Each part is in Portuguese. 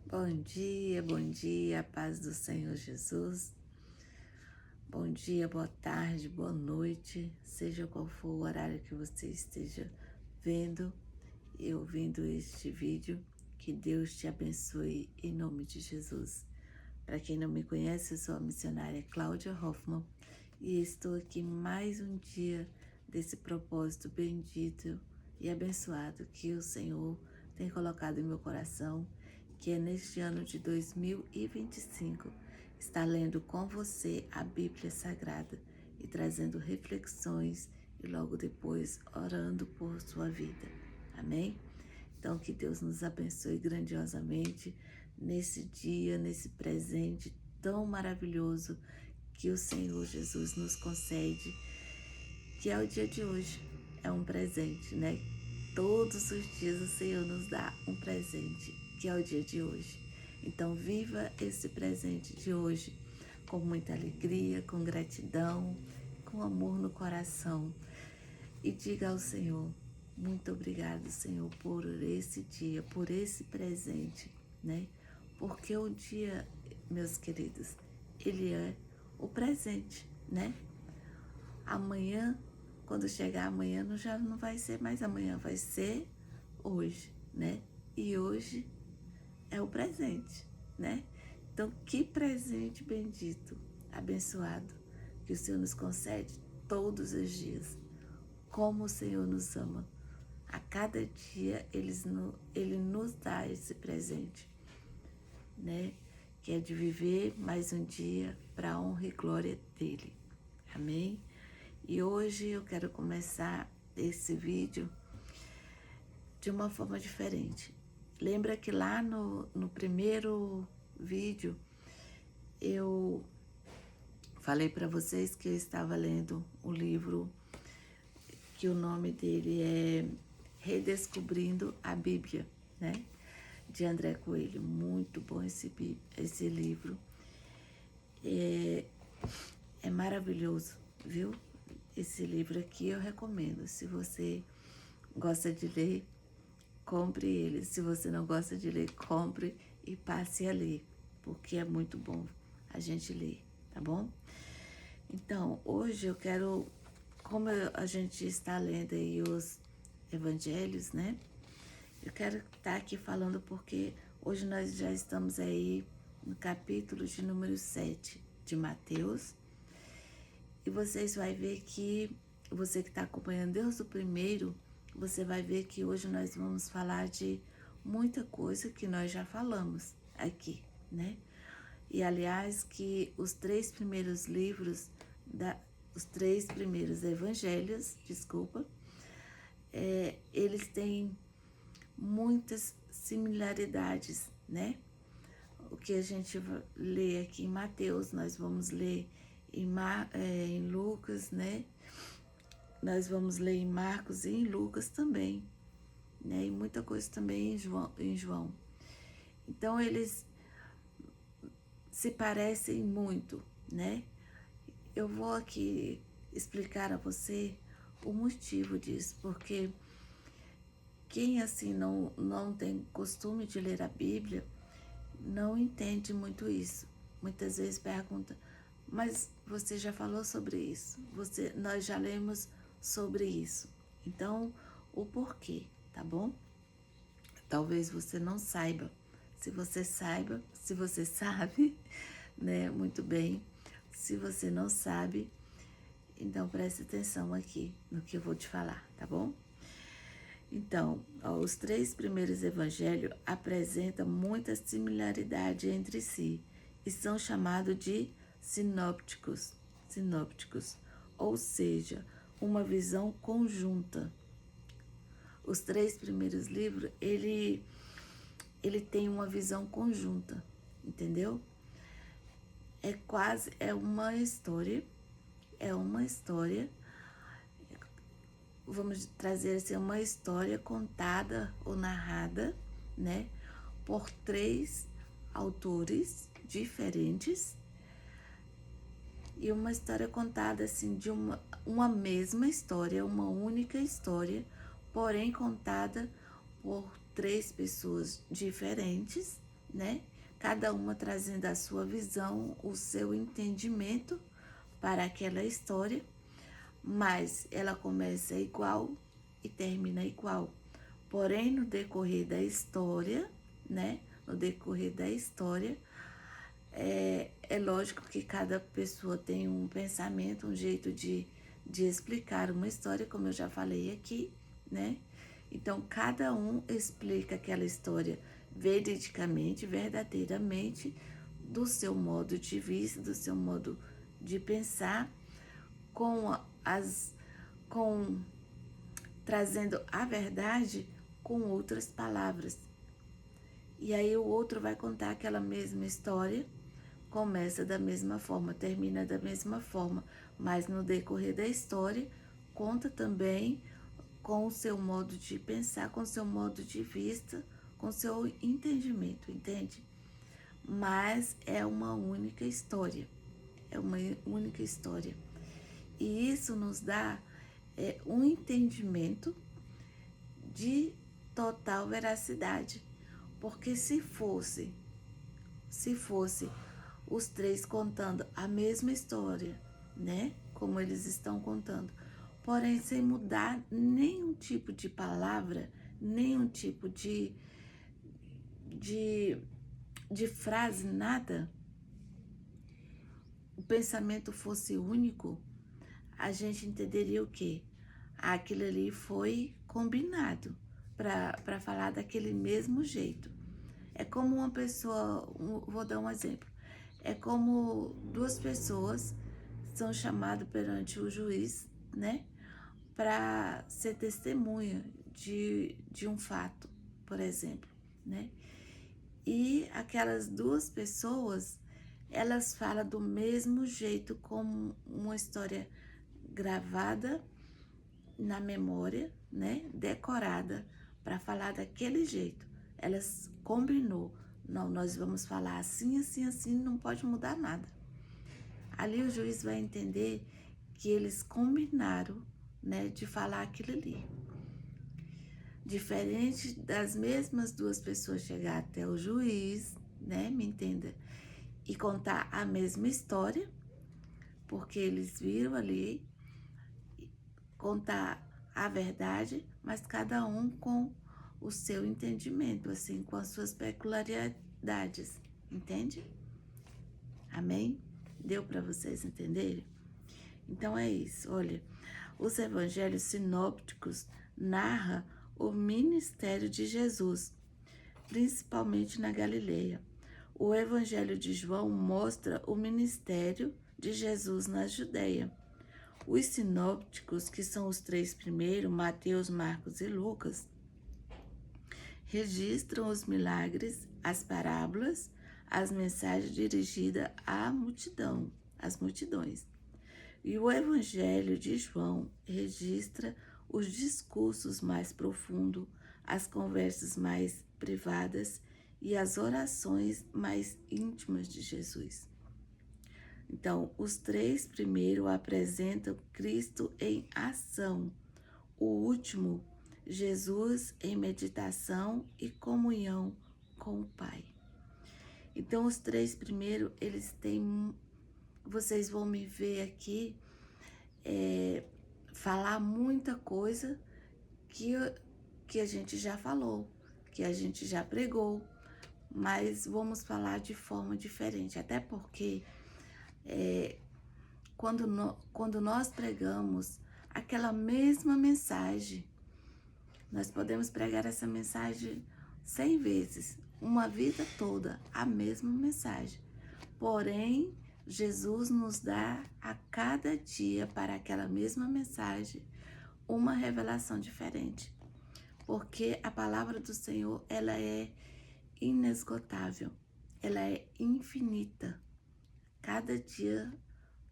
Bom dia, paz do Senhor Jesus. Bom dia, boa tarde, boa noite, seja qual for o horário que você esteja vendo e ouvindo este vídeo, que Deus te abençoe em nome de Jesus. Para quem não me conhece, eu sou a missionária Cláudia Hoffmann e estou aqui mais um dia desse propósito bendito e abençoado que o Senhor tem colocado em meu coração, que é neste ano de 2025, estar lendo com você a Bíblia Sagrada e trazendo reflexões e logo depois orando por sua vida. Amém? Então que Deus nos abençoe grandiosamente nesse dia, nesse presente tão maravilhoso que o Senhor Jesus nos concede, que é o dia de hoje. É um presente, né? Todos os dias o Senhor nos dá um presente, que é o dia de hoje. Então viva esse presente de hoje com muita alegria, com gratidão, com amor no coração. E diga ao Senhor: muito obrigado, Senhor, por esse dia, por esse presente, né? Porque o dia, meus queridos, ele é o presente, né? Amanhã, quando chegar amanhã, já não vai ser mais amanhã, vai ser hoje, né? E hoje é o presente, né? Então, que presente bendito, abençoado, que o Senhor nos concede todos os dias. Como o Senhor nos ama. A cada dia Ele nos dá esse presente, né? Que é de viver mais um dia para a honra e glória dEle. Amém? E hoje eu quero começar esse vídeo de uma forma diferente. Lembra que lá no primeiro vídeo eu falei para vocês que eu estava lendo o livro que o nome dele é Redescobrindo a Bíblia, né? De André Coelho. Muito bom esse livro. É maravilhoso, viu? Esse livro aqui eu recomendo. Se você gosta de ler, compre ele. Se você não gosta de ler, compre e passe a ler, porque é muito bom a gente ler, tá bom? Então, hoje eu quero, como a gente está lendo aí os evangelhos, né? Eu quero estar aqui falando porque hoje nós já estamos aí no capítulo de número 7 de Mateus. E vocês vão ver que, você que está acompanhando desde o primeiro, você vai ver que hoje nós vamos falar de muita coisa que nós já falamos aqui, né? E aliás, que os três primeiros livros, os três primeiros evangelhos, eles têm muitas similaridades, né? O que a gente lê aqui em Mateus, nós vamos ler em Lucas, né? Nós vamos ler em Marcos e em Lucas também, né? E muita coisa também em João. Então, eles se parecem muito, né? Eu vou aqui explicar a você o motivo disso, porque quem assim não tem costume de ler a Bíblia não entende muito isso. Muitas vezes pergunta: mas você já falou sobre isso? Nós já lemos sobre isso. Então, o porquê, tá bom? Talvez você não saiba. Se você sabe, né, muito bem. Se você não sabe, então preste atenção aqui no que eu vou te falar, tá bom? Então, os três primeiros evangelhos apresentam muita similaridade entre si e são chamados de sinópticos, ou seja, uma visão conjunta. Os três primeiros livros, ele tem uma visão conjunta, entendeu? É uma história, vamos trazer assim, uma história contada ou narrada, né, por três autores diferentes, e uma história contada assim de uma mesma história, uma única história, porém contada por três pessoas diferentes, né? Cada uma trazendo a sua visão, o seu entendimento para aquela história, mas ela começa igual e termina igual. Porém, no decorrer da história, né? No decorrer da história, é lógico que cada pessoa tem um pensamento, um jeito de explicar uma história, como eu já falei aqui, né? Então, cada um explica aquela história veridicamente, verdadeiramente, do seu modo de vista, do seu modo de pensar, com trazendo a verdade com outras palavras. E aí o outro vai contar aquela mesma história, começa da mesma forma, termina da mesma forma, mas no decorrer da história conta também com o seu modo de pensar, com o seu modo de vista, com o seu entendimento, entende? Mas é uma única história, é uma única história. E isso nos dá um entendimento de total veracidade, porque se fosse os três contando a mesma história, né? Como eles estão contando, porém sem mudar nenhum tipo de palavra, nenhum tipo de frase, nada, o pensamento fosse único, a gente entenderia o quê? Aquilo ali foi combinado para falar daquele mesmo jeito. É como uma pessoa, vou dar um exemplo, é como duas pessoas são chamadas perante o juiz, né, para ser testemunha de um fato, por exemplo, né? E aquelas duas pessoas, elas falam do mesmo jeito, como uma história gravada na memória, né, decorada para falar daquele jeito. Elas combinou, não, nós vamos falar assim, assim, assim, não pode mudar nada. Ali o juiz vai entender que eles combinaram, né, de falar aquilo ali. Diferente das mesmas duas pessoas chegar até o juiz, né, me entenda, e contar a mesma história, porque eles viram ali, contar a verdade, mas cada um com o seu entendimento, assim, com as suas peculiaridades, entende? Amém? Deu para vocês entenderem? Então é isso, olha, os evangelhos sinópticos narram o ministério de Jesus, principalmente na Galileia. O evangelho de João mostra o ministério de Jesus na Judeia. Os sinópticos, que são os três primeiros, Mateus, Marcos e Lucas, registram os milagres, as parábolas, as mensagens dirigidas à multidão, às multidões. E o Evangelho de João registra os discursos mais profundos, as conversas mais privadas e as orações mais íntimas de Jesus. Então, os três primeiros apresentam Cristo em ação, o último, Jesus em meditação e comunhão com o Pai. Então, os três primeiros, eles têm, vocês vão me ver aqui, falar muita coisa que a gente já falou, que a gente já pregou, mas vamos falar de forma diferente, até porque quando nós pregamos aquela mesma mensagem, nós podemos pregar essa mensagem 100 vezes, uma vida toda, a mesma mensagem. Porém, Jesus nos dá a cada dia para aquela mesma mensagem uma revelação diferente. Porque a palavra do Senhor, ela é inesgotável, ela é infinita. Cada dia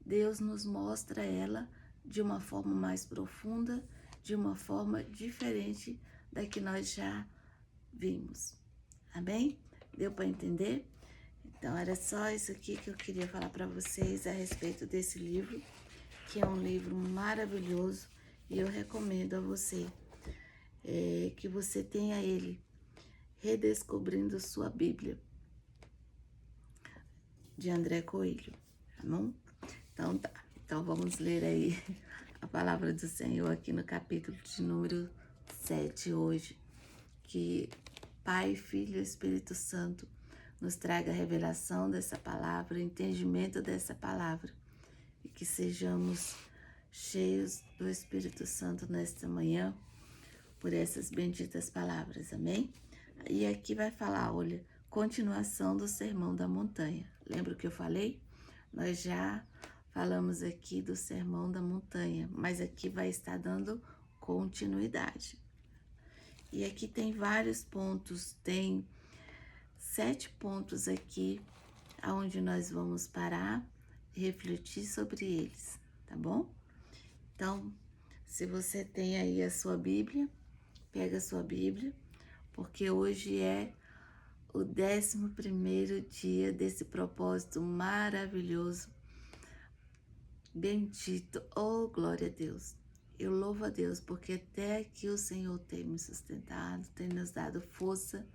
Deus nos mostra ela de uma forma mais profunda, de uma forma diferente da que nós já vimos. Amém? Deu para entender? Então, era só isso aqui que eu queria falar para vocês a respeito desse livro, que é um livro maravilhoso e eu recomendo a você que você tenha ele redescobrindo sua Bíblia. de André Coelho, tá bom? Então tá, então vamos ler aí a palavra do Senhor aqui no capítulo de número 7 hoje, que Pai, Filho e Espírito Santo nos traga a revelação dessa palavra, o entendimento dessa palavra, e que sejamos cheios do Espírito Santo nesta manhã, por essas benditas palavras, amém? E aqui vai falar, olha, continuação do Sermão da Montanha. Lembra o que eu falei? Nós já falamos aqui do Sermão da Montanha, mas aqui vai estar dando continuidade. E aqui tem vários pontos, tem 7 pontos aqui, onde nós vamos parar e refletir sobre eles, tá bom? Então, se você tem aí a sua Bíblia, pega a sua Bíblia, porque hoje é o 11º dia desse propósito maravilhoso. Bendito, oh glória a Deus. Eu louvo a Deus, porque até aqui o Senhor tem me sustentado, tem nos dado força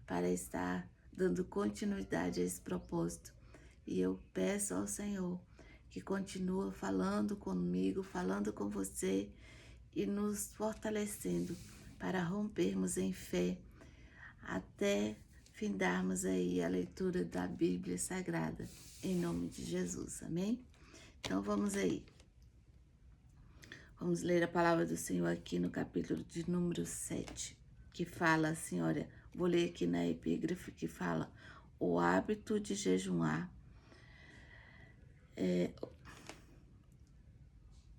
para estar dando continuidade a esse propósito. E eu peço ao Senhor que continue falando comigo, falando com você e nos fortalecendo para rompermos em fé até findarmos aí a leitura da Bíblia Sagrada, em nome de Jesus, amém? Então vamos aí. Vamos ler a palavra do Senhor aqui no capítulo de número 7, que fala assim, olha, vou ler aqui na epígrafe que fala, o hábito de jejuar,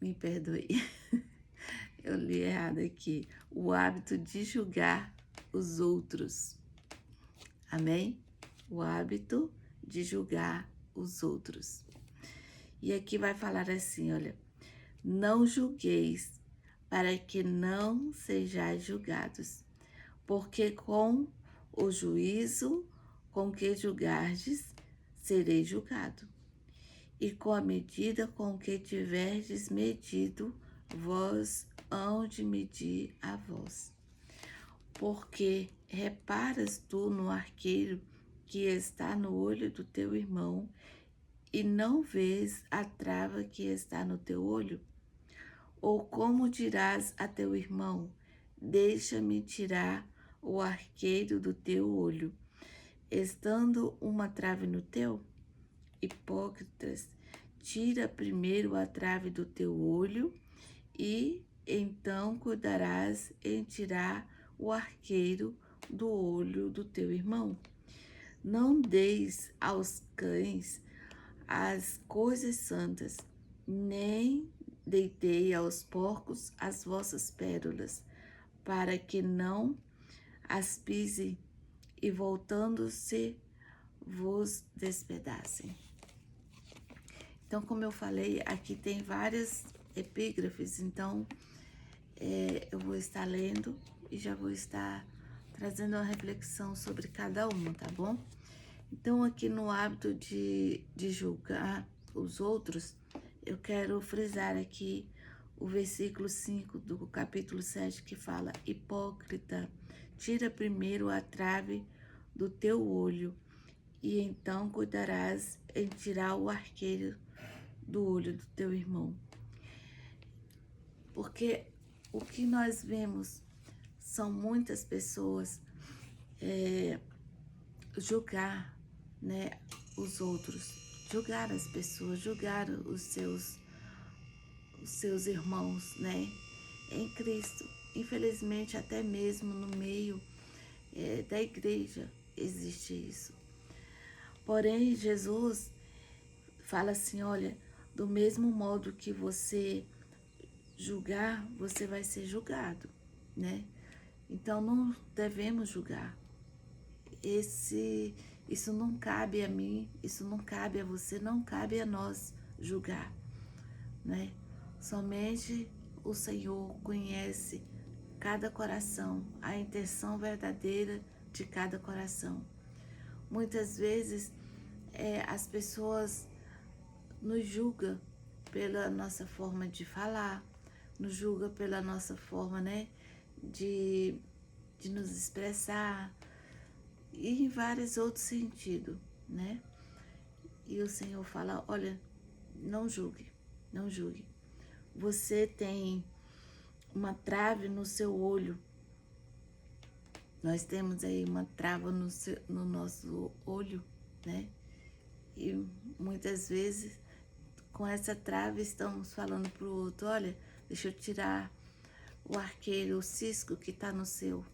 me perdoe, eu li errado aqui, o hábito de julgar os outros, amém? O hábito de julgar os outros. E aqui vai falar assim, olha, não julgueis, para que não sejais julgados, porque com o juízo com que julgardes, sereis julgado, e com a medida com que tiverdes medido, vós hão de medir a vós. Porque reparas tu no arqueiro que está no olho do teu irmão, e não vês a trava que está no teu olho? Ou como dirás a teu irmão, deixa-me tirar o arqueiro do teu olho, estando uma trave no teu? Hipócritas, tira primeiro a trave do teu olho, e então cuidarás em tirar o arqueiro do olho do teu irmão. Não deis aos cães as coisas santas, nem deitei aos porcos as vossas pérolas, para que não as pisem e voltando-se vos despedacem. Então, como eu falei, aqui tem várias epígrafes, então eu vou estar lendo e já vou estar trazendo uma reflexão sobre cada uma, tá bom? Então, aqui no hábito de julgar os outros, eu quero frisar aqui o versículo 5 do capítulo 7, que fala, hipócrita, tira primeiro a trave do teu olho, e então cuidarás em tirar o arqueiro do olho do teu irmão. Porque o que nós vemos são muitas pessoas julgar, né, os outros, julgar as pessoas, julgar os seus irmãos, né, em Cristo. Infelizmente, até mesmo no meio da igreja existe isso. Porém, Jesus fala assim, olha, do mesmo modo que você julgar, você vai ser julgado, né? Então, não devemos julgar. Isso não cabe a mim, isso não cabe a você, não cabe a nós julgar, né? Somente o Senhor conhece cada coração, a intenção verdadeira de cada coração. Muitas vezes as pessoas nos julgam pela nossa forma de falar, nos julgam pela nossa forma, né, de nos expressar, e em vários outros sentidos, né? E o Senhor fala, olha, não julgue, não julgue. Você tem uma trave no seu olho. Nós temos aí uma trava no nosso olho, né? E muitas vezes com essa trave estamos falando para o outro, olha, deixa eu tirar o arqueiro, o cisco que está no seu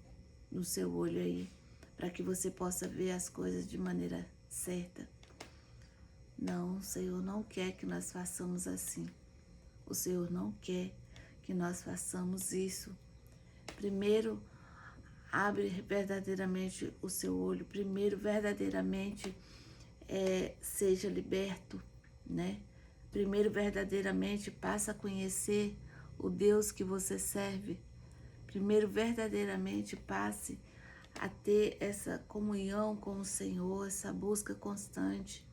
olho aí, para que você possa ver as coisas de maneira certa. Não, o Senhor não quer que nós façamos assim. O Senhor não quer que nós façamos isso. Primeiro, abre verdadeiramente o seu olho. Primeiro, verdadeiramente, seja liberto, né? Primeiro, verdadeiramente, passa a conhecer o Deus que você serve. Primeiro, verdadeiramente, passe a ter essa comunhão com o Senhor, essa busca constante,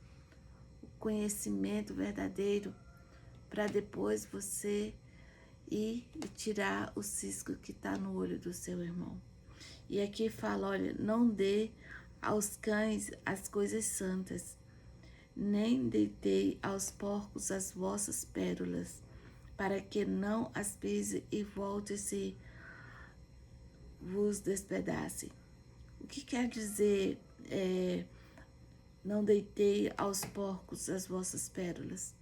o conhecimento verdadeiro, para depois você ir e tirar o cisco que está no olho do seu irmão. E aqui fala, olha, não dê aos cães as coisas santas, nem deitei aos porcos as vossas pérolas, para que não as pise e volte-se vos despedace. O que quer dizer não deitei aos porcos as vossas pérolas?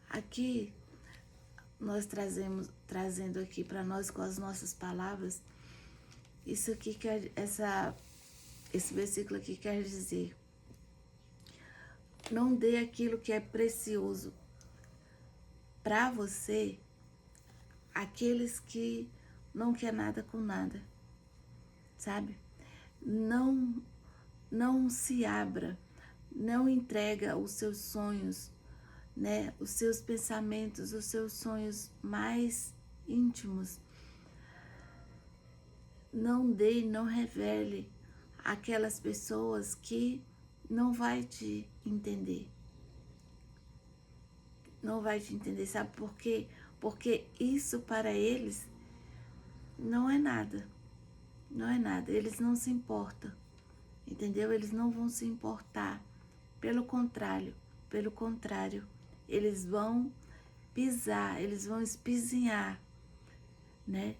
Aqui nós trazendo aqui para nós com as nossas palavras, isso aqui esse versículo aqui quer dizer, não dê aquilo que é precioso para você àqueles que não quer nada com nada, sabe? Não se abra, não entrega os seus sonhos, né? Os seus pensamentos, os seus sonhos mais íntimos. Não dê, não revele aquelas pessoas que não vai te entender. Não vai te entender, sabe por quê? Porque isso para eles não é nada. Não é nada, eles não se importam, entendeu? Eles não vão se importar. Pelo contrário, eles vão pisar, eles vão espizinhar, né?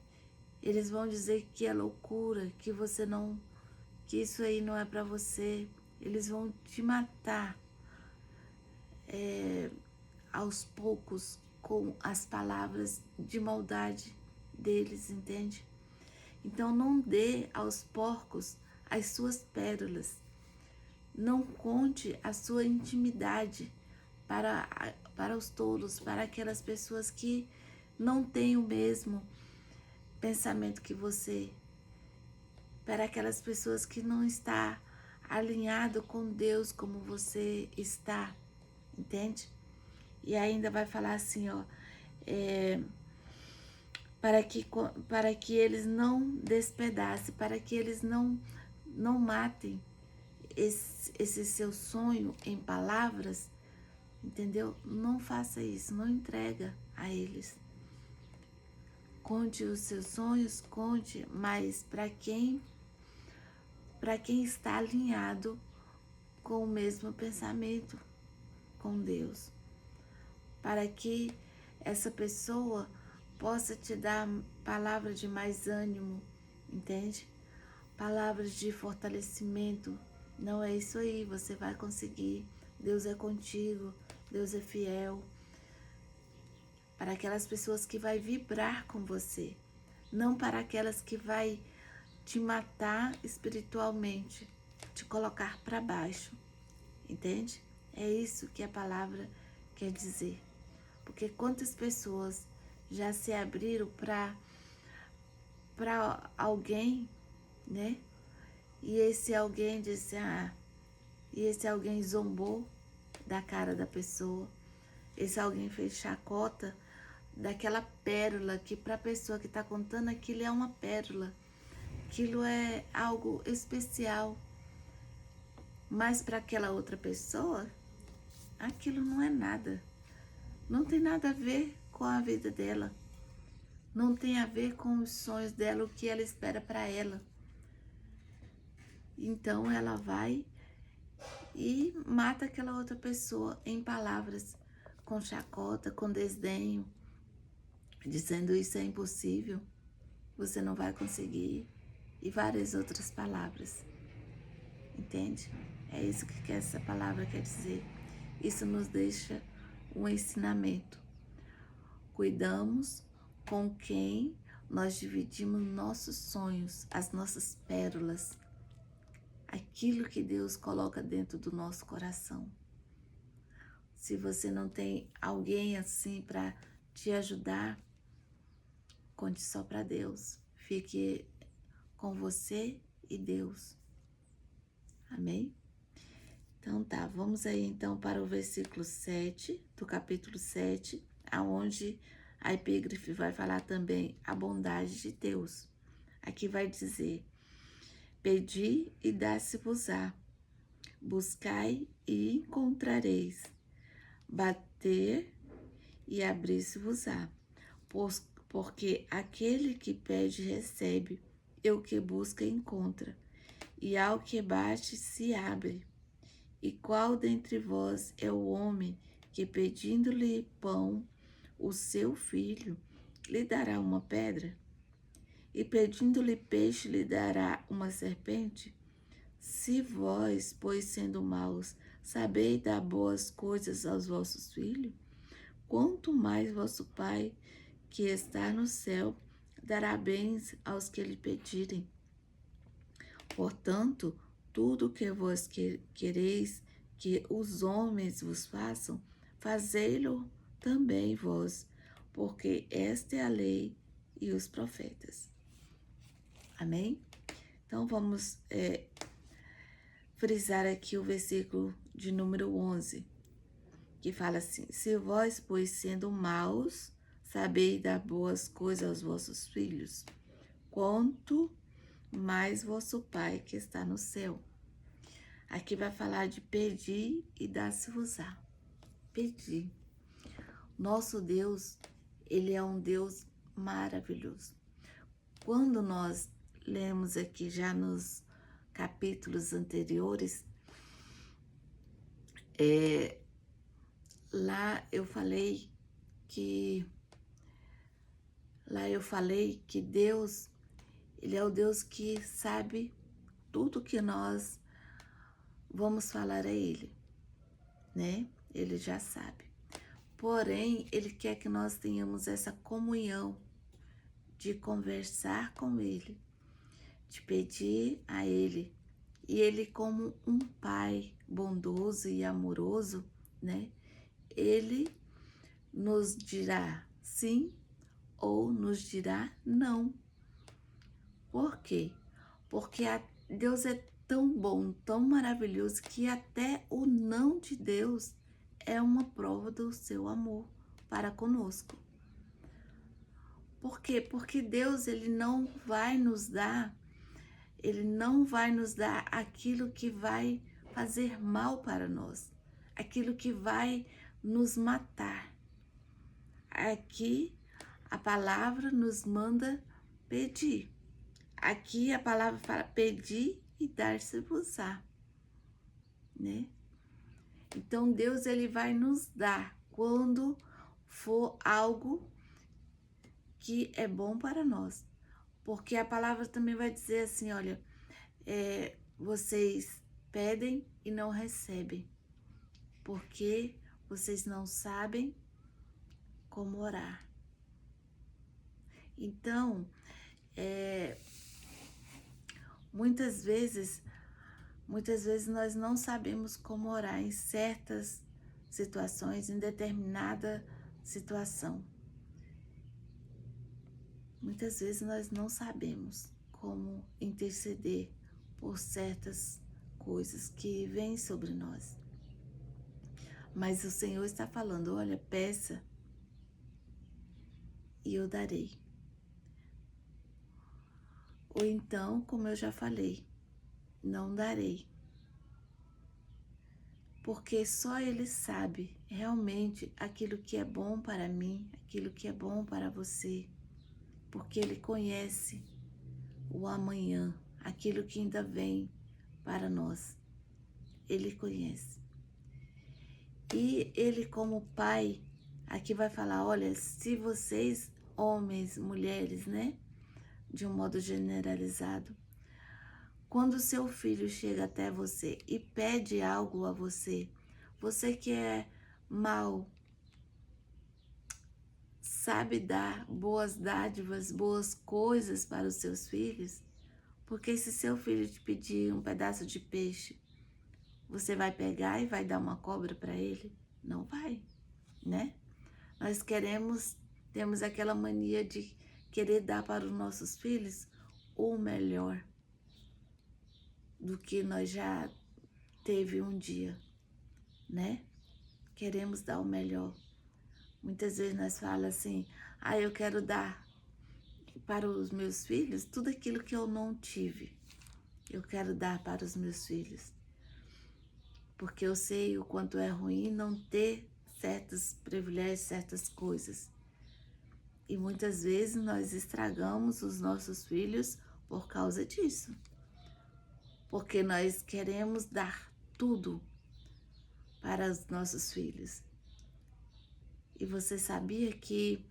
Eles vão dizer que é loucura, que você não, que isso aí não é para você. Eles vão te matar aos poucos com as palavras de maldade deles, entende? Então não dê aos porcos as suas pérolas. Não conte a sua intimidade para os tolos, para aquelas pessoas que não têm o mesmo pensamento que você, para aquelas pessoas que não está alinhado com Deus como você está, entende? E ainda vai falar assim, ó, para que eles não despedacem, para que eles não matem esse seu sonho em palavras, entendeu? Não faça isso, não entrega a eles. Conte os seus sonhos, conte, mas para quem está alinhado com o mesmo pensamento com Deus, para que essa pessoa possa te dar palavras de mais ânimo, entende? Palavras de fortalecimento. Não, é isso aí, você vai conseguir, Deus é contigo, Deus é fiel. Para aquelas pessoas que vai vibrar com você, não para aquelas que vai te matar espiritualmente, te colocar para baixo, entende? É isso que a palavra quer dizer. Porque quantas pessoas já se abriram para alguém, né? E esse alguém disse, e esse alguém zombou da cara da pessoa. Esse alguém fez chacota daquela pérola que para a pessoa que está contando aquilo é uma pérola. Aquilo é algo especial. Mas para aquela outra pessoa, aquilo não é nada. Não tem nada a ver com a vida dela. Não tem a ver com os sonhos dela, o que ela espera para ela. Então ela vai e mata aquela outra pessoa em palavras, com chacota, com desdenho, dizendo isso é impossível, você não vai conseguir, e várias outras palavras. Entende? É isso que essa palavra quer dizer. Isso nos deixa um ensinamento. Cuidamos com quem nós dividimos nossos sonhos, as nossas pérolas, aquilo que Deus coloca dentro do nosso coração. Se você não tem alguém assim para te ajudar, conte só para Deus. Fique com você e Deus. Amém? Então tá, vamos aí então para o versículo 7 do capítulo 7, aonde a epígrafe vai falar também a bondade de Deus. Aqui vai dizer: pedi e dá-se-vos-á, buscai e encontrareis, bater e abrir-se-vos-á, porque aquele que pede recebe, e o que busca encontra, e ao que bate se abre. E qual dentre vós é o homem que, pedindo-lhe pão, o seu filho, lhe dará uma pedra? E pedindo-lhe peixe, lhe dará uma serpente? Se vós, pois sendo maus, sabeis dar boas coisas aos vossos filhos, quanto mais vosso Pai, que está no céu, dará bens aos que lhe pedirem. Portanto, tudo o que vós quereis que os homens vos façam, fazei-lo também vós, porque esta é a lei e os profetas. Amém? Então, vamos frisar aqui o versículo de número 11, que fala assim: se vós, pois, sendo maus, sabeis dar boas coisas aos vossos filhos, quanto mais vosso Pai que está no céu. Aqui vai falar de pedir e dar-se-vos-á. Pedir. Nosso Deus, Ele é um Deus maravilhoso. Quando nós lemos aqui já nos capítulos anteriores, lá eu falei que Deus, Ele é o Deus que sabe tudo que nós vamos falar a Ele, né? Ele já sabe. Porém, Ele quer que nós tenhamos essa comunhão de conversar com Ele, de pedir a Ele. E Ele, como um Pai bondoso e amoroso, né? Ele nos dirá sim ou nos dirá não. Por quê? Porque Deus é tão bom, tão maravilhoso, que até o não de Deus é uma prova do seu amor para conosco. Por quê? Porque Deus, Ele não vai nos dar aquilo que vai fazer mal para nós, aquilo que vai nos matar. Aqui a palavra nos manda pedir. Aqui a palavra fala pedir e dar-se-vos-á, né? Então Deus, Ele vai nos dar quando for algo que é bom para nós. Porque a palavra também vai dizer assim, olha, vocês pedem e não recebem, porque vocês não sabem como orar. Então, muitas vezes nós não sabemos como orar em certas situações, em determinada situação. Muitas vezes nós não sabemos como interceder por certas coisas que vêm sobre nós. Mas o Senhor está falando, olha, peça e eu darei. Ou então, como eu já falei, não darei. Porque só Ele sabe realmente aquilo que é bom para mim, aquilo que é bom para você. Porque Ele conhece o amanhã, aquilo que ainda vem para nós. Ele conhece. E Ele, como pai, aqui vai falar, olha, se vocês, homens, mulheres, né? De um modo generalizado, quando seu filho chega até você e pede algo a você, você que é mau, sabe dar boas dádivas, boas coisas para os seus filhos? Porque se seu filho te pedir um pedaço de peixe, você vai pegar e vai dar uma cobra para ele? Não vai, né? Nós temos aquela mania de querer dar para os nossos filhos o melhor do que nós já teve um dia, né? Queremos dar o melhor. Muitas vezes nós falamos assim, eu quero dar para os meus filhos tudo aquilo que eu não tive. Eu quero dar para os meus filhos. Porque eu sei o quanto é ruim não ter certos privilégios, certas coisas. E muitas vezes nós estragamos os nossos filhos por causa disso. Porque nós queremos dar tudo para os nossos filhos. E você sabia que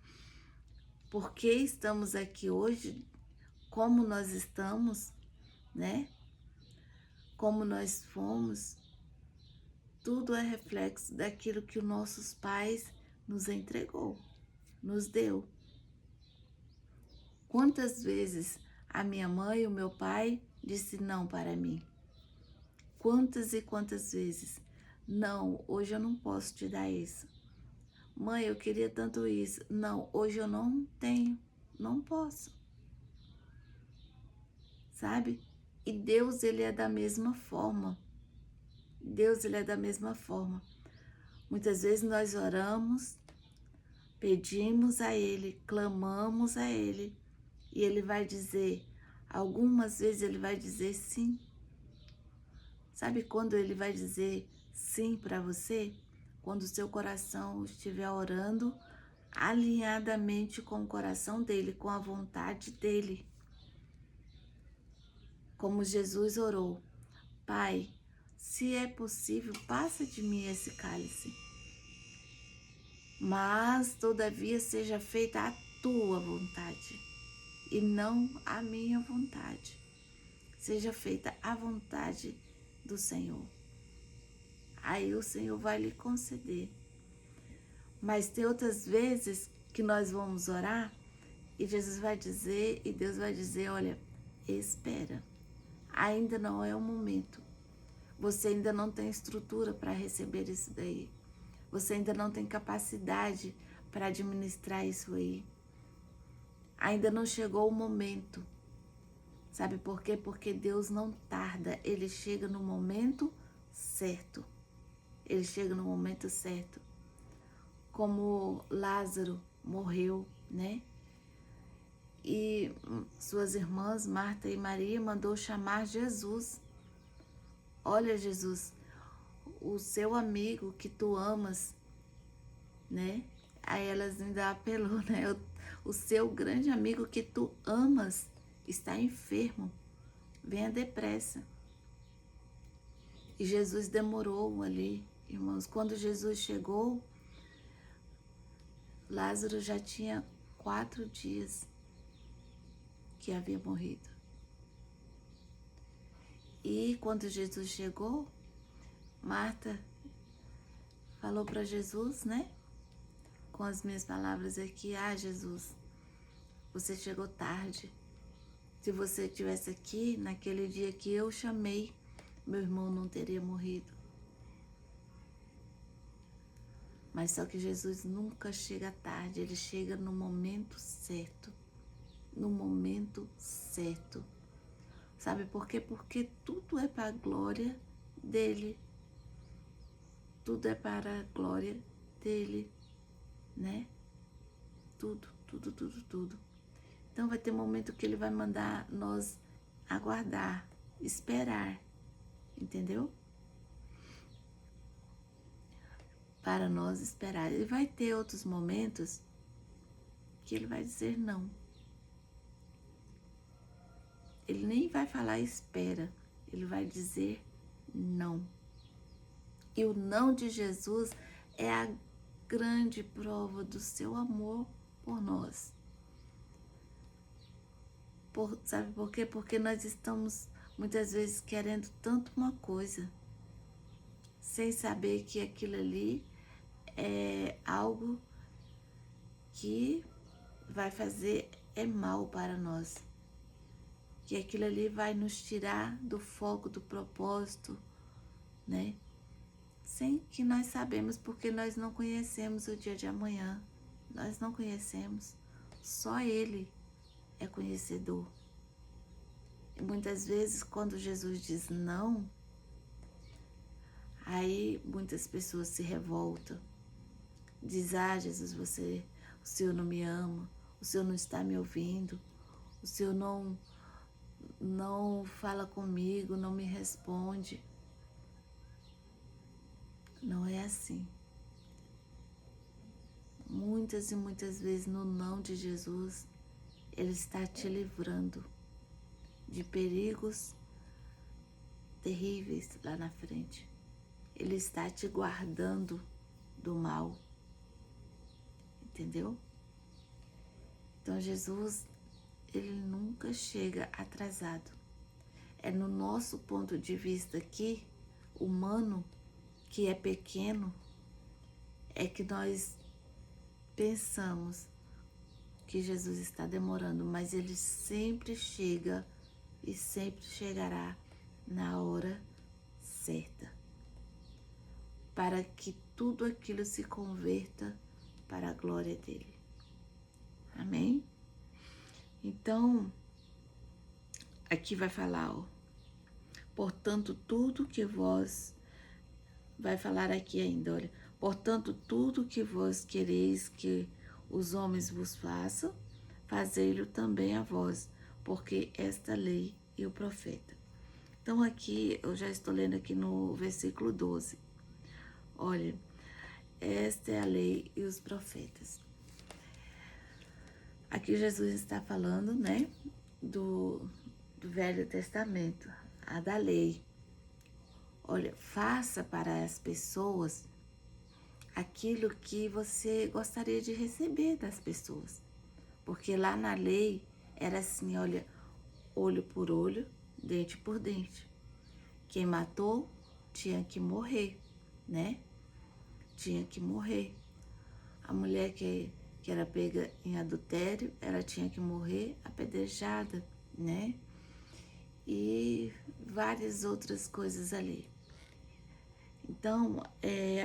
porque estamos aqui hoje, como nós estamos, né? Como nós fomos, tudo é reflexo daquilo que os nossos pais nos entregou, nos deu. Quantas vezes a minha mãe e o meu pai disse não para mim? Quantas e quantas vezes? Não, hoje eu não posso te dar isso. Mãe, eu queria tanto isso. Não, hoje eu não tenho, não posso. Sabe? E Deus, ele é da mesma forma. Deus, ele é da mesma forma. Muitas vezes nós oramos, pedimos a Ele, clamamos a Ele, e Ele vai dizer, algumas vezes Ele vai dizer sim. Sabe quando Ele vai dizer sim para você? Quando o seu coração estiver orando alinhadamente com o coração dEle, com a vontade dEle. Como Jesus orou, Pai, se é possível, passa de mim esse cálice. Mas, todavia, seja feita a tua vontade e não a minha vontade. Seja feita a vontade do Senhor. Aí o Senhor vai lhe conceder. Mas tem outras vezes que nós vamos orar e Jesus vai dizer, e Deus vai dizer, olha, espera, ainda não é o momento. Você ainda não tem estrutura para receber isso daí. Você ainda não tem capacidade para administrar isso aí. Ainda não chegou o momento. Sabe por quê? Porque Deus não tarda. Ele chega no momento certo. Ele chega no momento certo. Como Lázaro morreu, né? E suas irmãs, Marta e Maria, mandou chamar Jesus. Olha, Jesus, o seu amigo que tu amas, né? Aí elas ainda apelou, né? O seu grande amigo que tu amas está enfermo. Venha depressa. E Jesus demorou ali, irmãos. Quando Jesus chegou, Lázaro já tinha 4 dias que havia morrido. E quando Jesus chegou, Marta falou para Jesus, né? Com as minhas palavras aqui, Jesus, você chegou tarde. Se você estivesse aqui naquele dia que eu chamei, meu irmão não teria morrido. Mas só que Jesus nunca chega tarde, ele chega no momento certo. No momento certo. Sabe por quê? Porque tudo é para a glória dele. Tudo é para a glória dele, né? Tudo, tudo, tudo, tudo. Então vai ter um momento que ele vai mandar nós aguardar, esperar, entendeu? Para nós esperar. E vai ter outros momentos que ele vai dizer não. Ele nem vai falar espera, ele vai dizer não. E o não de Jesus é a grande prova do seu amor por nós. Sabe por quê? Porque nós estamos muitas vezes querendo tanto uma coisa, sem saber que aquilo ali é algo que vai fazer mal para nós. Que aquilo ali vai nos tirar do foco, do propósito, né? Sem que nós sabemos, porque nós não conhecemos o dia de amanhã. Nós não conhecemos. Só Ele é conhecedor. E muitas vezes, quando Jesus diz não, aí muitas pessoas se revoltam. Diz, Jesus, o Senhor não me ama, o Senhor não está me ouvindo, o Senhor não fala comigo, não me responde. Não é assim. Muitas e muitas vezes no não de Jesus, Ele está te livrando de perigos terríveis lá na frente. Ele está te guardando do mal. Entendeu? Então Jesus, Ele nunca chega atrasado. É no nosso ponto de vista aqui, humano, que é pequeno, é que nós pensamos que Jesus está demorando, mas Ele sempre chega e sempre chegará na hora certa, para que tudo aquilo se converta para a glória dele. Amém? Então, aqui vai falar, portanto, tudo que vós, vai falar aqui ainda, olha, portanto, tudo que vós quereis que os homens vos façam, fazei-lo também a vós, porque esta lei e o profeta. Então aqui, eu já estou lendo aqui no versículo 12. Olha, esta é a lei e os profetas. Aqui Jesus está falando, né, do Velho Testamento, a da lei. Olha, faça para as pessoas aquilo que você gostaria de receber das pessoas. Porque lá na lei era assim, olha, olho por olho, dente por dente. Quem matou tinha que morrer, né? Tinha que morrer. A mulher que era pega em adultério, ela tinha que morrer apedrejada, né? E várias outras coisas ali. Então,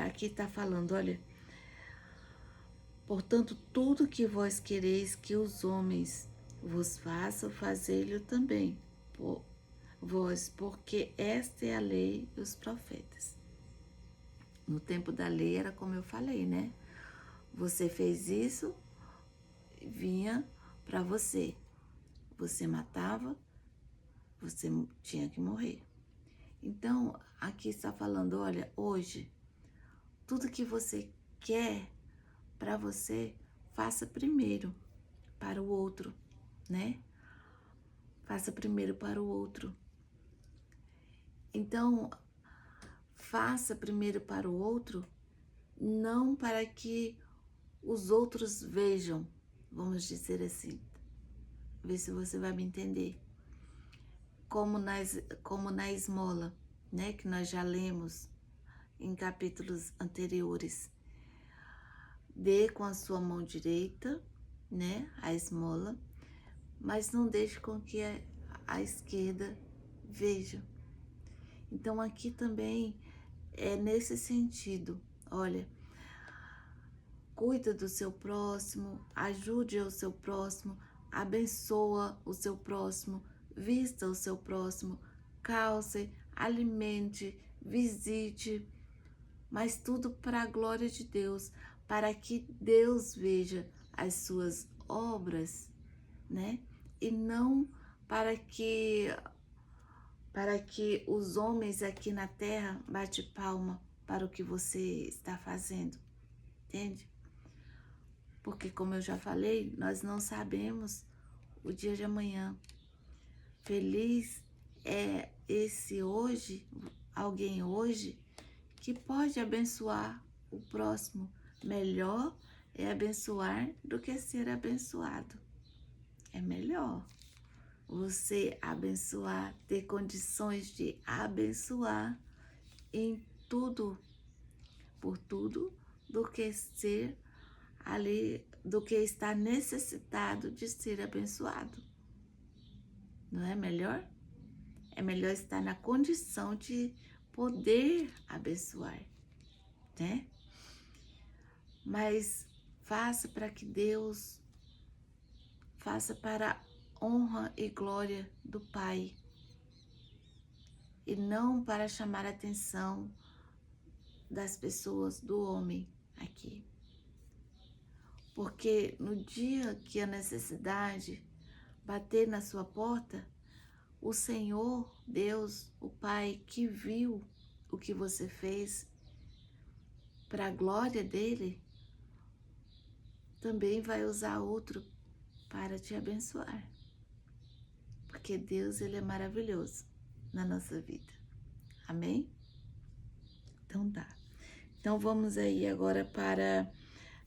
aqui está falando, olha, portanto, tudo que vós quereis que os homens vos façam, fazei-lo também, vós, porque esta é a lei e os profetas. No tempo da lei era como eu falei, né? Você fez isso, vinha para você. Você matava, você tinha que morrer. Então, aqui está falando, olha, hoje, tudo que você quer para você, faça primeiro para o outro, né? Faça primeiro para o outro. Então, faça primeiro para o outro, não para que os outros vejam, vamos dizer assim. Vê se você vai me entender. Como na esmola, né? Que nós já lemos em capítulos anteriores. Dê com a sua mão direita, né? A esmola, mas não deixe com que a esquerda veja. Então aqui também é nesse sentido. Olha, cuida do seu próximo, ajude o seu próximo, abençoa o seu próximo, vista o seu próximo, calce, alimente, visite, mas tudo para a glória de Deus, para que Deus veja as suas obras, né? E não para que os homens aqui na terra batem palma para o que você está fazendo, entende? Porque, como eu já falei, nós não sabemos o dia de amanhã. Feliz é esse hoje, alguém hoje, que pode abençoar o próximo. Melhor é abençoar do que ser abençoado. É melhor você abençoar, ter condições de abençoar em tudo, por tudo, do que ser ali, do que estar necessitado de ser abençoado. Não é melhor? É melhor estar na condição de poder abençoar, né? Mas faça para que Deus, faça para a honra e glória do Pai, e não para chamar a atenção das pessoas, do homem aqui. Porque no dia que a necessidade bater na sua porta, o Senhor, Deus, o Pai, que viu o que você fez para a glória dele, também vai usar outro para te abençoar. Porque Deus, ele é maravilhoso na nossa vida. Amém? Então tá. Então vamos aí agora para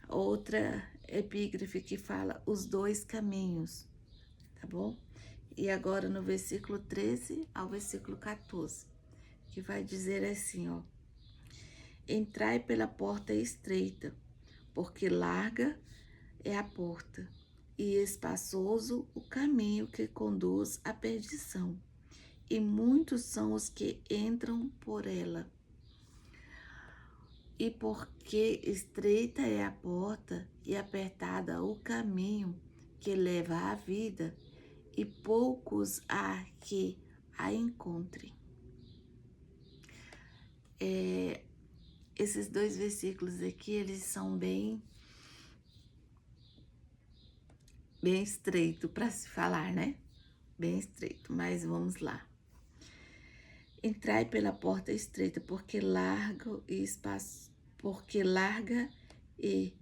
outra epígrafe que fala os dois caminhos, tá bom? E agora no versículo 13 ao versículo 14, que vai dizer assim, ó: entrai pela porta estreita, porque larga é a porta, e espaçoso o caminho que conduz à perdição, e muitos são os que entram por ela. E porque estreita é a porta e apertada o caminho que leva à vida, e poucos há que a encontrem. Esses dois versículos aqui, eles são bem estreito para se falar, né? Bem estreito, mas vamos lá. Entrai pela porta estreita, porque larga e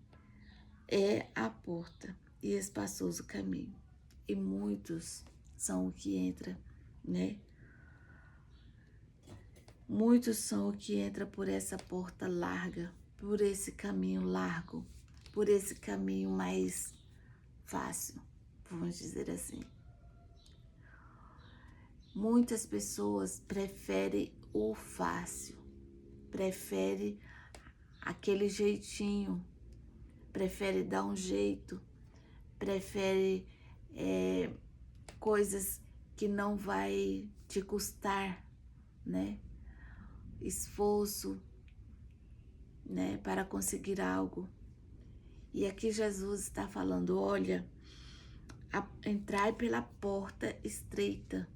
é a porta e espaçoso o caminho, e muitos são o que entra, né? Muitos são o que entra por essa porta larga, por esse caminho largo, por esse caminho mais fácil, vamos dizer assim. Muitas pessoas preferem o fácil, preferem aquele jeitinho, preferem dar um jeito, preferem coisas que não vai te custar, né? Esforço, né? Para conseguir algo. E aqui Jesus está falando, olha, entrai pela porta estreita.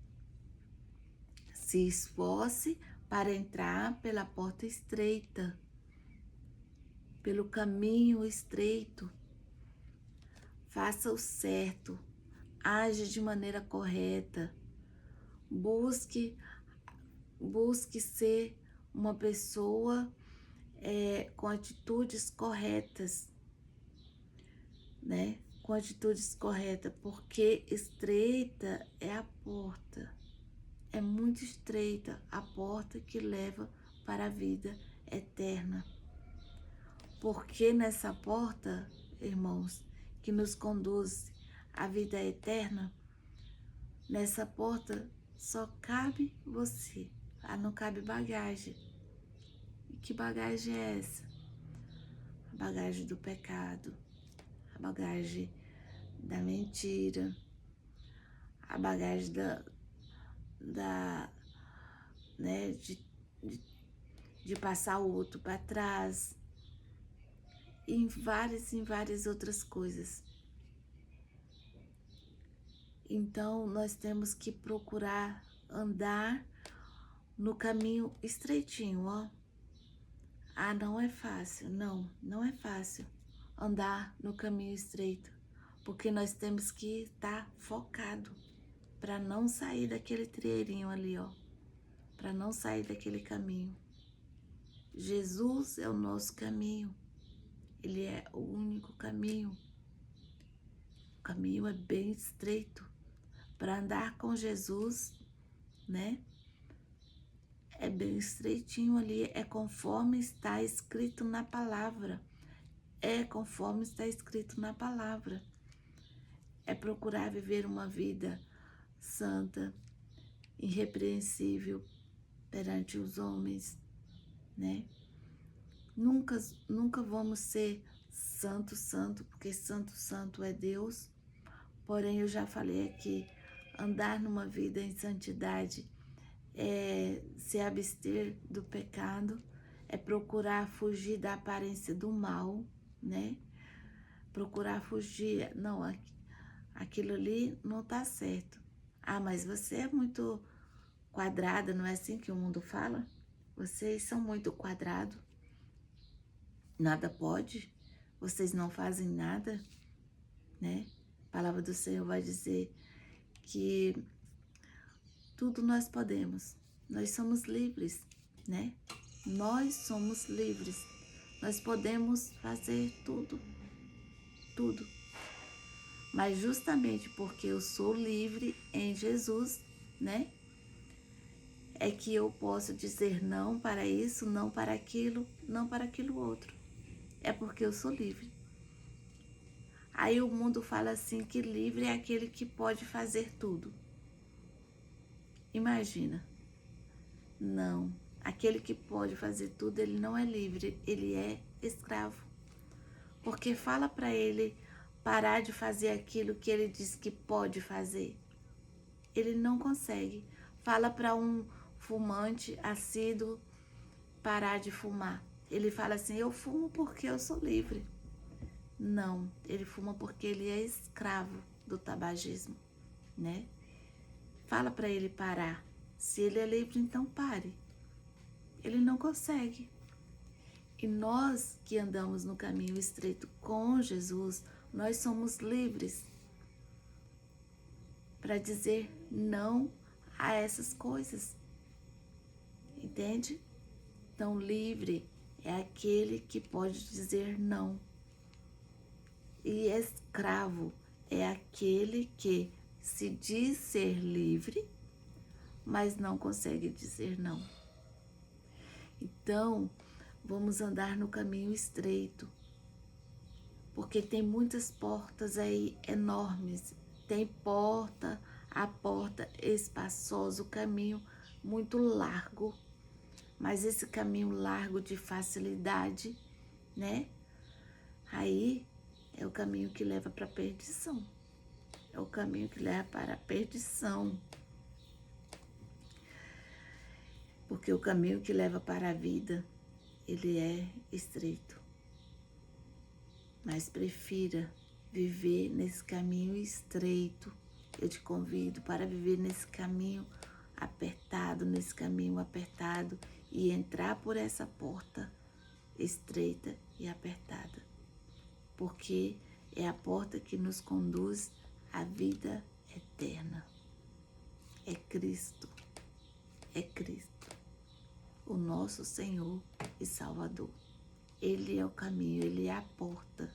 Se esforce para entrar pela porta estreita, pelo caminho estreito. Faça o certo, age de maneira correta, busque ser uma pessoa com atitudes corretas, né? Com atitudes corretas, porque estreita é a porta. É muito estreita a porta que leva para a vida eterna. Porque nessa porta, irmãos, que nos conduz à vida eterna, nessa porta só cabe você. Não cabe bagagem. E que bagagem é essa? A bagagem do pecado, a bagagem da mentira, a bagagem né, de passar o outro para trás, e em várias outras coisas. Então, nós temos que procurar andar no caminho estreitinho, ó. Não é fácil. Não é fácil andar no caminho estreito, porque nós temos que estar focado para não sair daquele trilheirinho ali, ó, para não sair daquele caminho. Jesus é o nosso caminho. Ele é o único caminho. O caminho é bem estreito. Para andar com Jesus, né? é bem estreitinho ali, é conforme está escrito na palavra. É conforme está escrito na palavra. É procurar viver uma vida santa, irrepreensível perante os homens, né? Nunca vamos ser santo, porque santo é Deus. Porém, eu já falei aqui, andar numa vida em santidade é se abster do pecado, é procurar fugir da aparência do mal, né? Procurar fugir, não, aquilo ali não tá certo. Ah, mas você é muito quadrada, não é assim que o mundo fala? Vocês são muito quadrados, nada pode, vocês não fazem nada, né? A palavra do Senhor vai dizer que tudo nós podemos, nós somos livres, né? Nós somos livres, nós podemos fazer tudo, tudo. Mas justamente porque eu sou livre em Jesus, né? É que eu posso dizer não para isso, não para aquilo, não para aquilo outro. É porque eu sou livre. Aí o mundo fala assim que livre é aquele que pode fazer tudo. Imagina. Não. Aquele que pode fazer tudo, ele não é livre, ele é escravo. Porque fala para ele parar de fazer aquilo que ele diz que pode fazer. Ele não consegue. Fala para um fumante assíduo parar de fumar. Ele fala assim, eu fumo porque eu sou livre. Não, ele fuma porque ele é escravo do tabagismo, né? Fala para ele parar. Se ele é livre, então pare. Ele não consegue. E nós que andamos no caminho estreito com Jesus, nós somos livres para dizer não a essas coisas. Entende? Então, livre é aquele que pode dizer não. E escravo é aquele que se diz ser livre, mas não consegue dizer não. Então, vamos andar no caminho estreito, porque tem muitas portas aí enormes. Tem a porta espaçosa, o caminho muito largo, mas esse caminho largo de facilidade, né? Aí é o caminho que leva para a perdição. É o caminho que leva para a perdição. Porque o caminho que leva para a vida, ele é estreito. Mas prefira viver nesse caminho estreito. Eu te convido para viver nesse caminho apertado, e entrar por essa porta estreita e apertada. Porque é a porta que nos conduz à vida eterna. É Cristo, o nosso Senhor e Salvador. Ele é o caminho, ele é a porta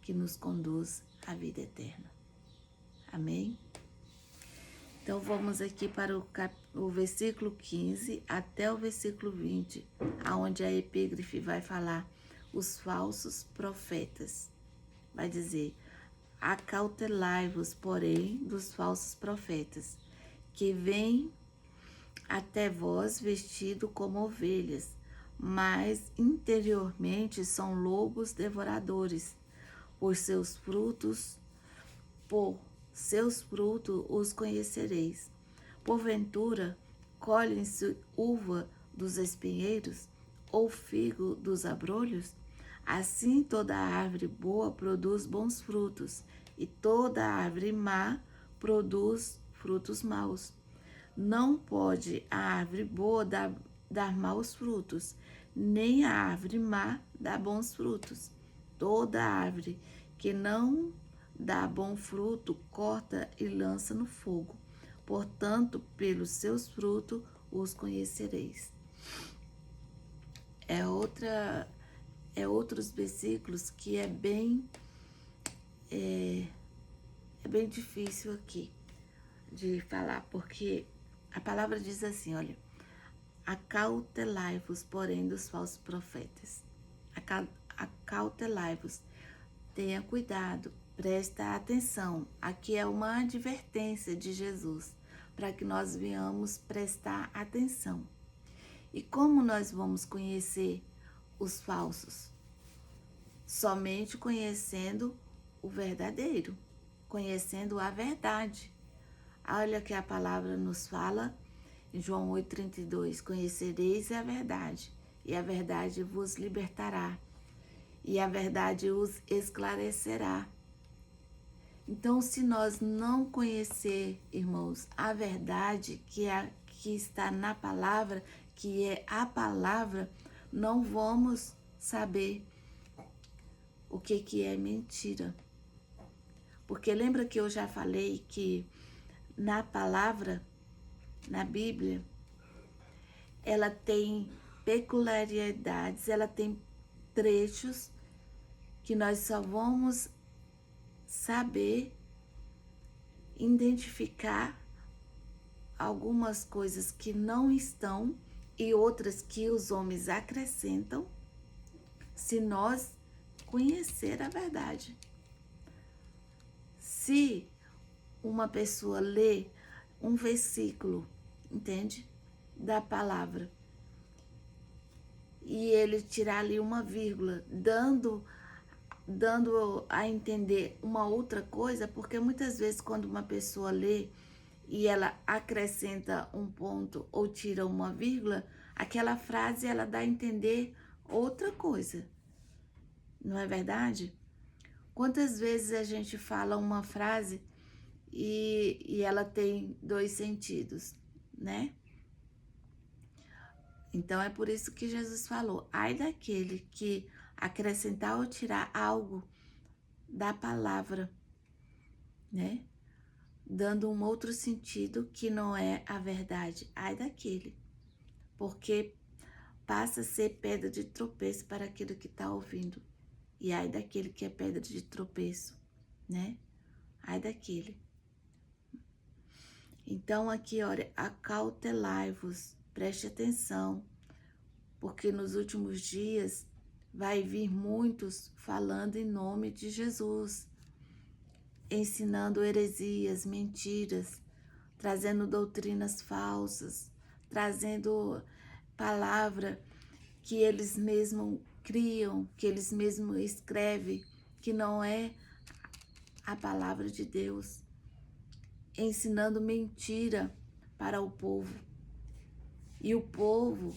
que nos conduz à vida eterna. Amém? Então vamos aqui para o versículo 15 até o versículo 20, aonde a epígrafe vai falar os falsos profetas. Vai dizer, acautelai-vos, porém, dos falsos profetas, que vêm até vós vestido como ovelhas, mas interiormente são lobos devoradores. Por seus frutos os conhecereis. Porventura, colhem-se uva dos espinheiros, ou figo dos abrolhos? Assim toda árvore boa produz bons frutos, e toda árvore má produz frutos maus. Não pode a árvore boa dar maus frutos, nem a árvore má dar bons frutos. Toda árvore que não dá bom fruto, corta e lança no fogo. Portanto, pelos seus frutos os conhecereis. Outros versículos que é bem difícil aqui de falar, porque a palavra diz assim, olha, Acautelai-vos, porém, dos falsos profetas. Acautelai-vos. Tenha cuidado, presta atenção. Aqui é uma advertência de Jesus, para que nós venhamos prestar atenção. E como nós vamos conhecer os falsos? Somente conhecendo o verdadeiro, conhecendo a verdade. Olha que a palavra nos fala em João 8,32, conhecereis a verdade, e a verdade vos libertará, e a verdade os esclarecerá. Então, se nós não conhecer, irmãos, a verdade que está na palavra, que é a palavra, não vamos saber o que é mentira. Porque lembra que eu já falei que na palavra, na Bíblia, ela tem peculiaridades, ela tem trechos que nós só vamos saber identificar algumas coisas que não estão e outras que os homens acrescentam, se nós conhecer a verdade. Se uma pessoa lê um versículo, entende? Da palavra, e ele tirar ali uma vírgula, dando a entender uma outra coisa, porque muitas vezes quando uma pessoa lê e ela acrescenta um ponto ou tira uma vírgula, aquela frase ela dá a entender outra coisa. Não é verdade? Quantas vezes a gente fala uma frase e ela tem dois sentidos, né? Então é por isso que Jesus falou: ai daquele que acrescentar ou tirar algo da palavra, né? Dando um outro sentido que não é a verdade. Ai daquele, porque passa a ser pedra de tropeço para aquele que está ouvindo. E ai daquele que é pedra de tropeço, né? Ai daquele. Então aqui, olha, acautelai-vos, preste atenção, porque nos últimos dias vai vir muitos falando em nome de Jesus, ensinando heresias, mentiras, trazendo doutrinas falsas, trazendo palavra que eles mesmos criam, que eles mesmos escrevem, que não é a palavra de Deus, ensinando mentira para o povo. E o povo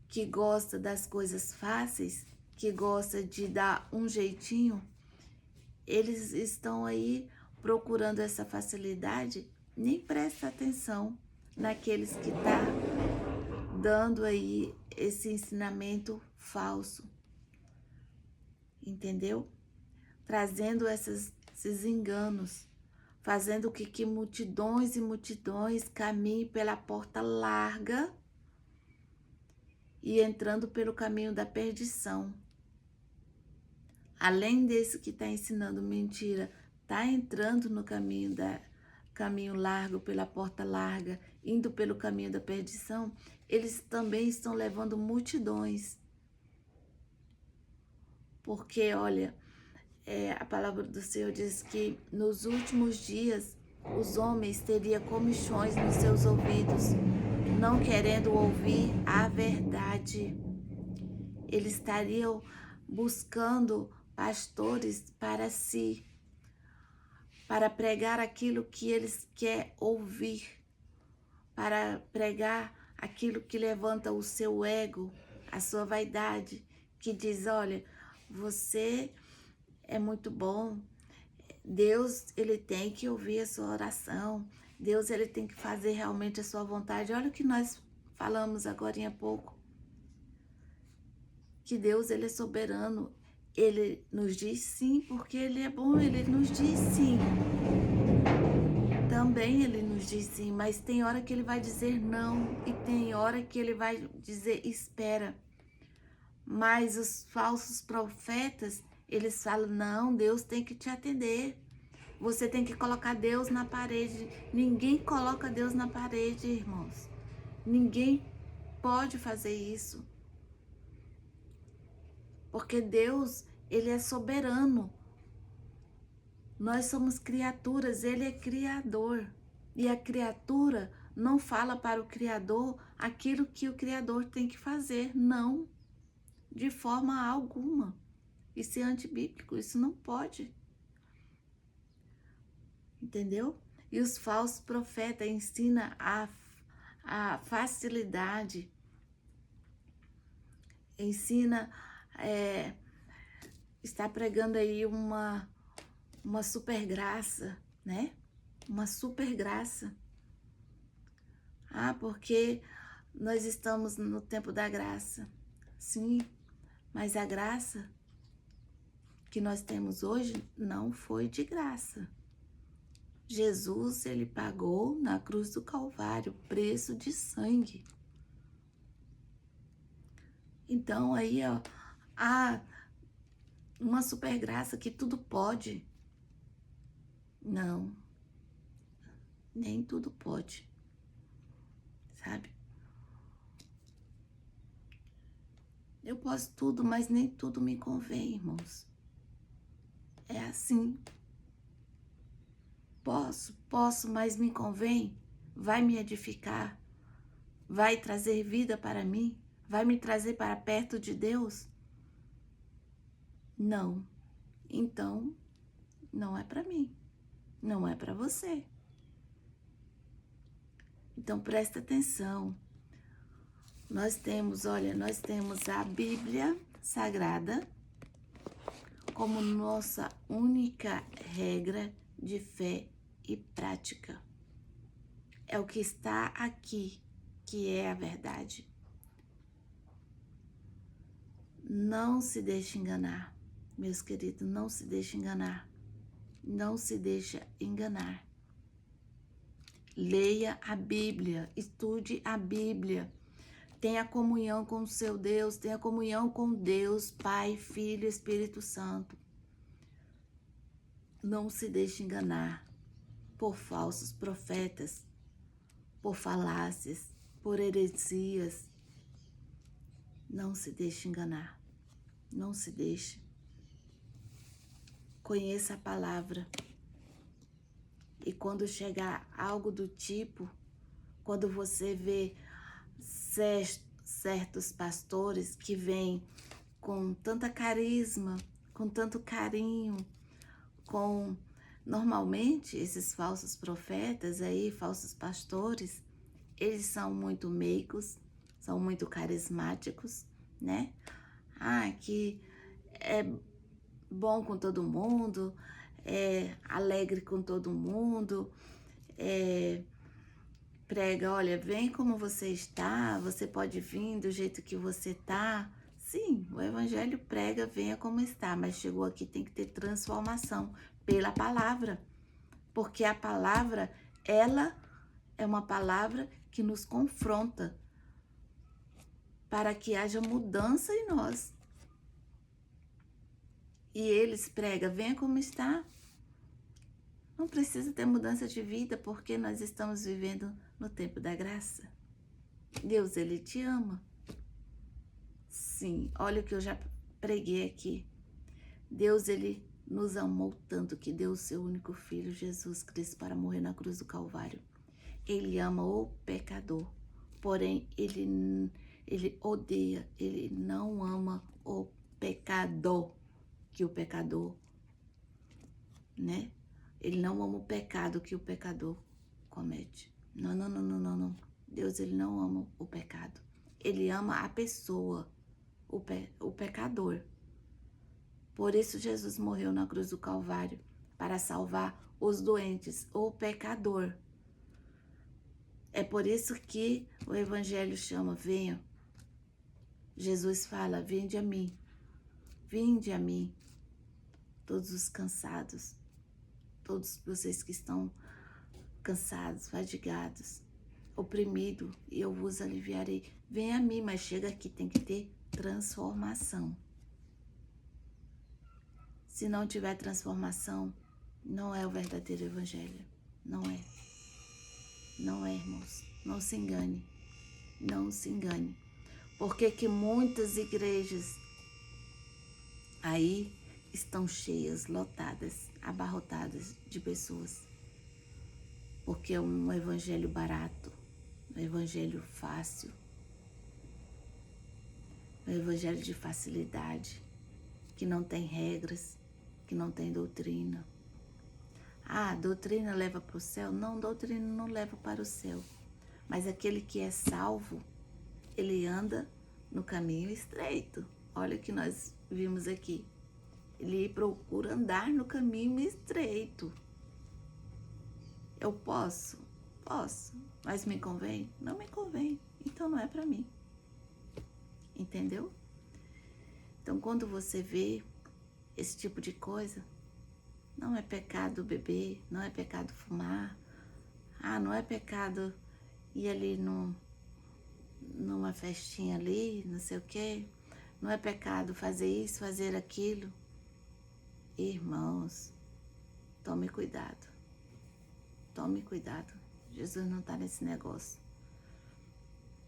que gosta das coisas fáceis, que gosta de dar um jeitinho, eles estão aí procurando essa facilidade, nem presta atenção naqueles que tá dando aí esse ensinamento falso, entendeu? Trazendo esses enganos, fazendo que multidões e multidões caminhem pela porta larga e entrando pelo caminho da perdição. Além desse que está ensinando mentira, está entrando no caminho largo, pela porta larga, indo pelo caminho da perdição, eles também estão levando multidões. Porque, olha, a palavra do Senhor diz que nos últimos dias os homens teriam comichões nos seus ouvidos, não querendo ouvir a verdade. Eles estariam buscando pastores para si, para pregar aquilo que eles querem ouvir, para pregar aquilo que levanta o seu ego, a sua vaidade, que diz: olha, você é muito bom, Deus, ele tem que ouvir a sua oração, Deus, ele tem que fazer realmente a sua vontade. Olha o que nós falamos agora há pouco, que Deus, ele é soberano, ele nos diz sim, porque ele é bom, ele nos diz sim. Também ele nos diz sim, mas tem hora que ele vai dizer não, e tem hora que ele vai dizer espera. Mas os falsos profetas, eles falam: não, Deus tem que te atender. Você tem que colocar Deus na parede. Ninguém coloca Deus na parede, irmãos. Ninguém pode fazer isso. Porque Deus, Ele é soberano. Nós somos criaturas, Ele é criador. E a criatura não fala para o Criador aquilo que o Criador tem que fazer. Não, de forma alguma. Isso é antibíblico, isso não pode. Entendeu? E os falsos profetas ensinam a facilidade, ensina, está pregando aí uma super graça, né? Uma super graça. Ah, porque nós estamos no tempo da graça. Sim, mas a graça que nós temos hoje não foi de graça. Jesus, ele pagou na cruz do Calvário preço de sangue. Então aí, ó, há uma super graça que tudo pode. Não, nem tudo pode, sabe? Eu posso tudo, mas nem tudo me convém, irmãos. É assim. Posso, mas me convém? Vai me edificar? Vai trazer vida para mim? Vai me trazer para perto de Deus? Não. Então, não é para mim. Não é para você. Então, presta atenção. Nós temos a Bíblia Sagrada como nossa única regra de fé e prática. É o que está aqui, que é a verdade. Não se deixe enganar, meus queridos, não se deixe enganar. Não se deixe enganar. Leia a Bíblia, estude a Bíblia. Tenha comunhão com o seu Deus, tenha comunhão com Deus, Pai, Filho e Espírito Santo. Não se deixe enganar por falsos profetas, por falácias, por heresias. Não se deixe enganar. Não se deixe. Conheça a palavra. E quando chegar algo do tipo, quando você vê certos pastores que vêm com tanta carisma, com tanto carinho, normalmente esses falsos profetas aí, falsos pastores, eles são muito meigos, são muito carismáticos, né? Ah, que é bom com todo mundo, é alegre com todo mundo, prega, olha, vem como você está, você pode vir do jeito que você está. Sim, o evangelho prega, venha como está, mas chegou aqui, tem que ter transformação pela palavra, porque a palavra, ela é uma palavra que nos confronta para que haja mudança em nós. E eles pregam, venha como está. Não precisa ter mudança de vida, porque nós estamos vivendo no tempo da graça. Deus, Ele te ama. Sim, olha o que eu já preguei aqui. Deus, Ele nos amou tanto que deu o seu único Filho, Jesus Cristo, para morrer na cruz do Calvário. Ele ama o pecador, porém, Ele odeia, Ele não ama o pecador, que o pecador, né? Ele não ama o pecado que o pecador comete. Não, não, não, não, não, não. Deus, Ele não ama o pecado. Ele ama a pessoa, o pecador. Por isso Jesus morreu na cruz do Calvário, para salvar os doentes, o pecador. É por isso que o Evangelho chama, venha. Jesus fala, vinde a mim, todos os cansados, todos vocês que estão cansados, fadigados, oprimidos, e eu vos aliviarei. Vem a mim, mas chega aqui, tem que ter transformação. Se não tiver transformação, não é o verdadeiro evangelho. Não é. Não é, irmãos. Não se engane. Não se engane. Por que que muitas igrejas aí estão cheias, lotadas, abarrotadas de pessoas? Porque é um evangelho barato, um evangelho fácil, um evangelho de facilidade, que não tem regras, que não tem doutrina. Ah, doutrina leva para o céu? Não, doutrina não leva para o céu. Mas aquele que é salvo, ele anda no caminho estreito. Olha o que nós vimos aqui. Ele procura andar no caminho estreito. Eu posso? Posso. Mas me convém? Não me convém. Então não é para mim. Entendeu? Então quando você vê esse tipo de coisa, não é pecado beber, não é pecado fumar. Ah, não é pecado ir ali numa festinha ali, não sei o quê. Não é pecado fazer isso, fazer aquilo. Irmãos, tome cuidado. Tome cuidado. Jesus não está nesse negócio.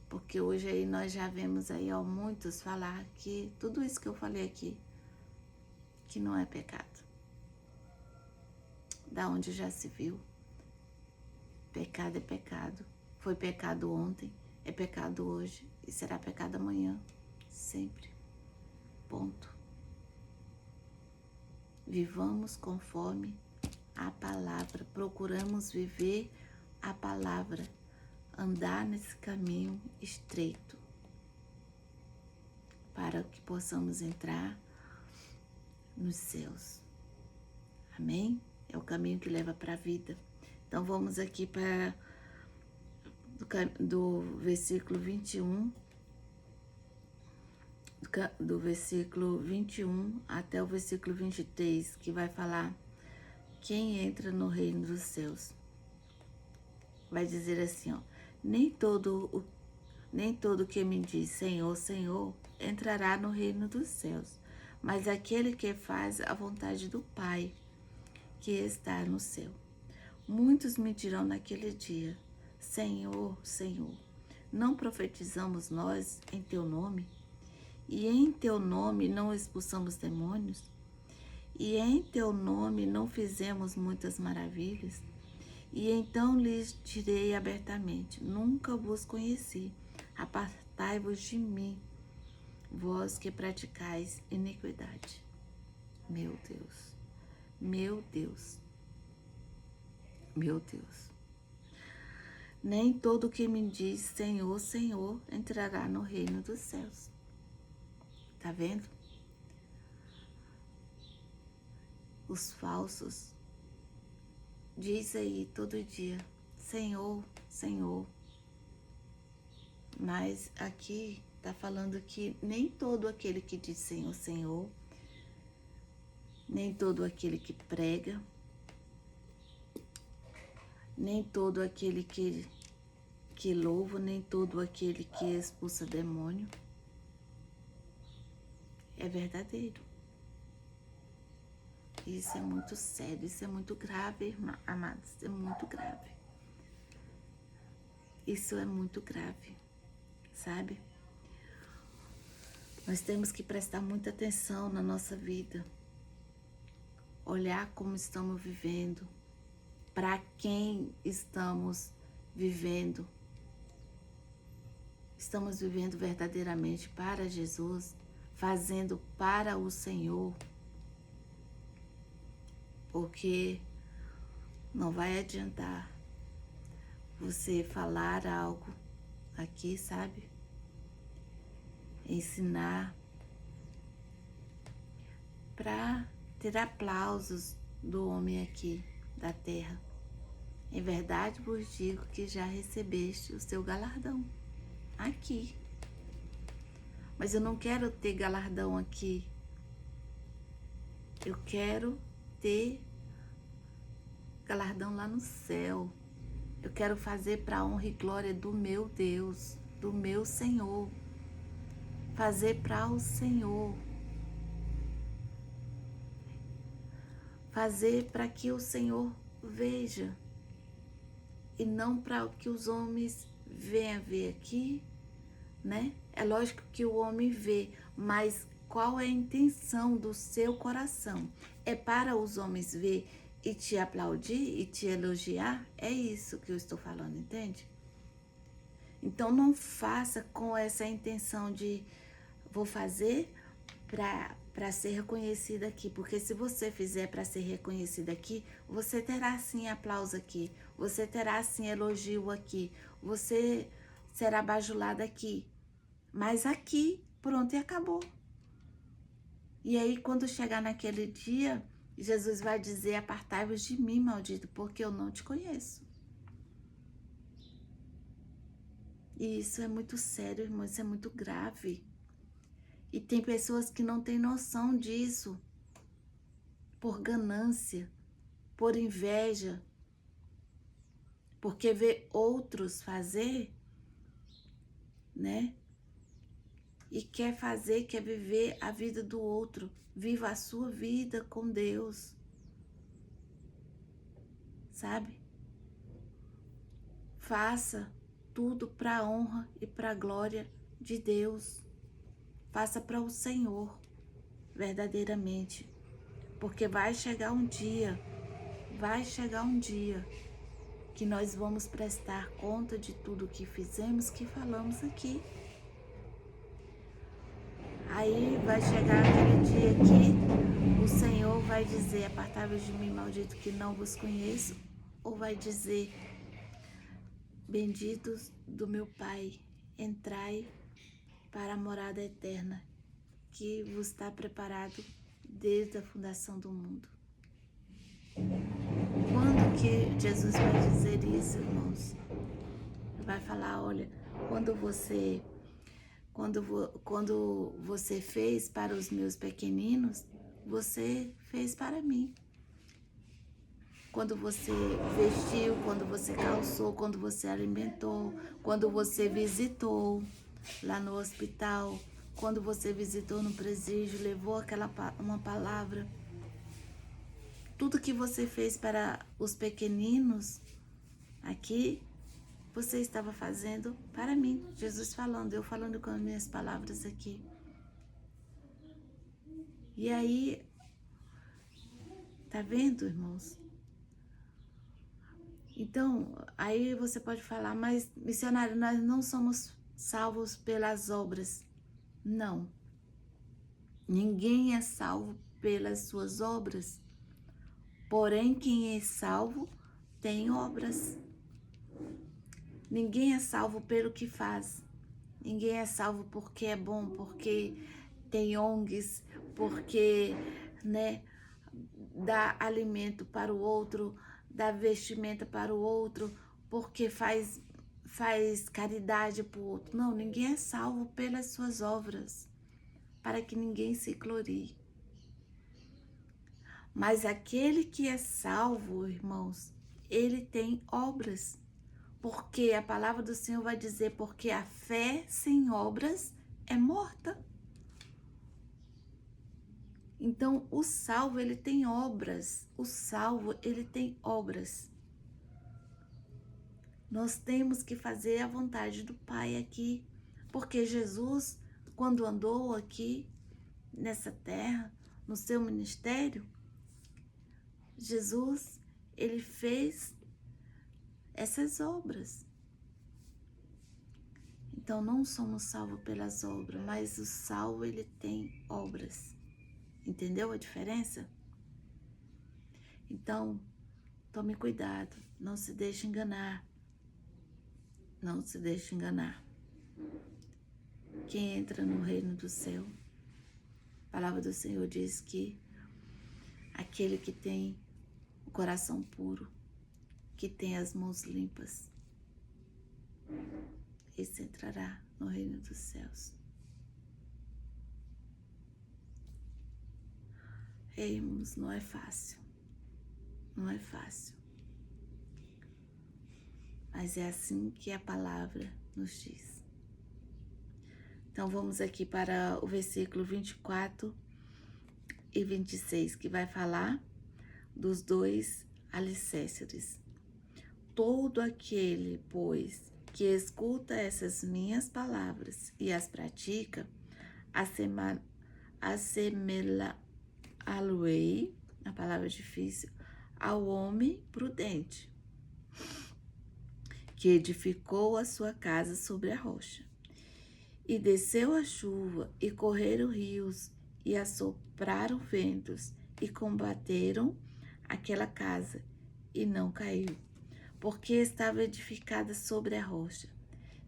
Porque hoje aí nós já vemos aí ó, muitos falar que tudo isso que eu falei aqui, que não é pecado. Da onde já se viu. Pecado é pecado. Foi pecado ontem, é pecado hoje e será pecado amanhã. Sempre. Ponto. Vivamos conforme a palavra. Procuramos viver a palavra. Andar nesse caminho estreito. Para que possamos entrar nos céus. Amém? É o caminho que leva para a vida. Então vamos aqui para do versículo 21, do versículo 21 até o versículo 23, que vai falar quem entra no reino dos céus. Vai dizer assim, ó, nem todo que me diz Senhor, Senhor, entrará no reino dos céus, mas aquele que faz a vontade do Pai, que está no céu. Muitos me dirão naquele dia, Senhor, Senhor, não profetizamos nós em teu nome? E em teu nome não expulsamos demônios? E em teu nome não fizemos muitas maravilhas? E então lhes direi abertamente, nunca vos conheci, apartai-vos de mim, vós que praticais iniquidade. Meu Deus, meu Deus, meu Deus. Nem todo que me diz Senhor, Senhor, entrará no reino dos céus. Tá vendo? Os falsos diz aí todo dia, Senhor, Senhor. Mas aqui tá falando que nem todo aquele que diz Senhor, Senhor, nem todo aquele que prega, nem todo aquele que louva, nem todo aquele que expulsa demônio é verdadeiro. Isso é muito sério, isso é muito grave, amados, isso é muito grave. Isso é muito grave, sabe? Nós temos que prestar muita atenção na nossa vida, olhar como estamos vivendo, para quem estamos vivendo. Estamos vivendo verdadeiramente para Jesus, fazendo para o Senhor, porque não vai adiantar você falar algo aqui, sabe? Ensinar para ter aplausos do homem aqui da terra. Em verdade vos digo que já recebeste o seu galardão aqui. Mas eu não quero ter galardão aqui. Eu quero ter galardão lá no céu. Eu quero fazer para a honra e glória do meu Deus, do meu Senhor. Fazer para o Senhor. Fazer para que o Senhor veja. E não para que os homens venham ver aqui né? É lógico que o homem vê, mas qual é a intenção do seu coração? É para os homens ver e te aplaudir e te elogiar? É isso que eu estou falando, entende? Então não faça com essa intenção de vou fazer para ser reconhecida aqui, porque se você fizer para ser reconhecida aqui, você terá sim aplauso aqui, você terá sim elogio aqui, você será bajulada aqui, mas aqui, pronto, e acabou. E aí, quando chegar naquele dia, Jesus vai dizer: apartai-vos de mim, maldito, porque eu não te conheço. E isso é muito sério, irmão, isso é muito grave. E tem pessoas que não têm noção disso, por ganância, por inveja, porque vê outros fazer, né? E quer fazer, quer viver a vida do outro. Viva a sua vida com Deus, sabe? Faça tudo para a honra e para a glória de Deus. Faça para o Senhor, verdadeiramente. Porque vai chegar um dia que nós vamos prestar conta de tudo que fizemos, que falamos aqui. Aí vai chegar aquele dia que o Senhor vai dizer: apartai-vos de mim, maldito, que não vos conheço. Ou vai dizer: benditos do meu Pai, entrai para a morada eterna, que vos está preparado desde a fundação do mundo. Quando que Jesus vai dizer isso, irmãos? Vai falar: olha, quando você fez para os meus pequeninos, você fez para mim. Quando você vestiu, quando você calçou, quando você alimentou, quando você visitou lá no hospital, quando você visitou no presídio, levou uma palavra. Tudo que você fez para os pequeninos aqui, você estava fazendo para mim. Jesus falando, eu falando com as minhas palavras aqui. E aí, tá vendo, irmãos? Então, aí você pode falar: mas missionário, nós não somos salvos pelas obras. Não. Ninguém é salvo pelas suas obras. Porém, quem é salvo tem obras. Ninguém é salvo pelo que faz. Ninguém é salvo porque é bom, porque tem ONGs, porque, né, dá alimento para o outro, dá vestimenta para o outro, porque faz caridade para o outro. Não, ninguém é salvo pelas suas obras, para que ninguém se glorie. Mas aquele que é salvo, irmãos, ele tem obras. Porque a palavra do Senhor vai dizer: porque a fé sem obras é morta. Então, o salvo, ele tem obras. O salvo, ele tem obras. Nós temos que fazer a vontade do Pai aqui. Porque Jesus, quando andou aqui nessa terra, no seu ministério, Jesus, ele fez essas obras. Então, não somos salvos pelas obras, mas o salvo, ele tem obras. Entendeu a diferença? Então, tome cuidado, não se deixe enganar. Não se deixe enganar. Quem entra no reino do céu, a palavra do Senhor diz que aquele que tem o coração puro, que tem as mãos limpas, esse entrará no reino dos céus. Irmãos, não é fácil. Não é fácil. Mas é assim que a palavra nos diz. Então vamos aqui para o versículo 24 e 26, que vai falar dos dois alicerces. Todo aquele, pois, que escuta essas minhas palavras e as pratica, assemelhá-lo-ei, a palavra é difícil, ao homem prudente, que edificou a sua casa sobre a rocha. E desceu a chuva, e correram rios, e assopraram ventos, e combateram aquela casa, e não caiu, porque estava edificada sobre a rocha.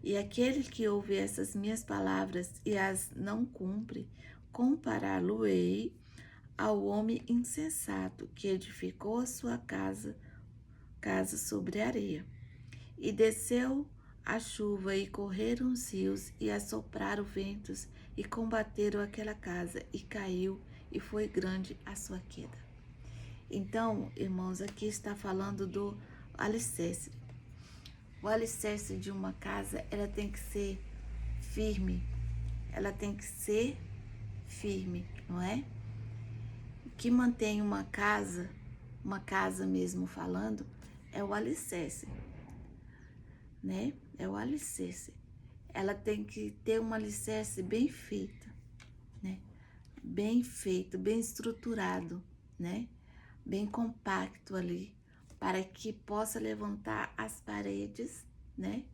E aquele que ouve essas minhas palavras e as não cumpre, compará-lo-ei ao homem insensato que edificou a sua casa sobre a areia. E desceu a chuva, e correram os rios, e assopraram ventos, e combateram aquela casa, e caiu, e foi grande a sua queda. Então, irmãos, aqui está falando do alicerce. O alicerce de uma casa, ela tem que ser firme. Ela tem que ser firme, não é? O que mantém uma casa mesmo falando, é o alicerce, né? É o alicerce. Ela tem que ter um alicerce bem feito, né? Bem feito, bem estruturado, né? Bem compacto ali, para que possa levantar as paredes, né?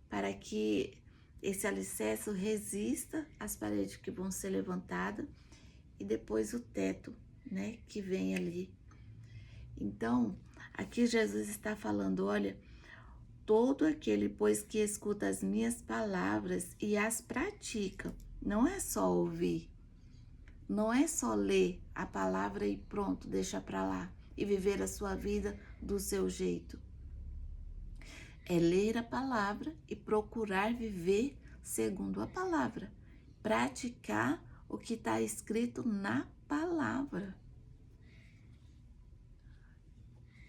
Para que esse alicerce resista às paredes que vão ser levantadas e depois o teto, né? Que vem ali. Então, aqui Jesus está falando, olha, todo aquele, pois, que escuta as minhas palavras e as pratica, não é só ouvir, não é só ler a palavra e pronto, deixa para lá e viver a sua vida do seu jeito. É ler a palavra e procurar viver segundo a palavra, praticar o que está escrito na palavra.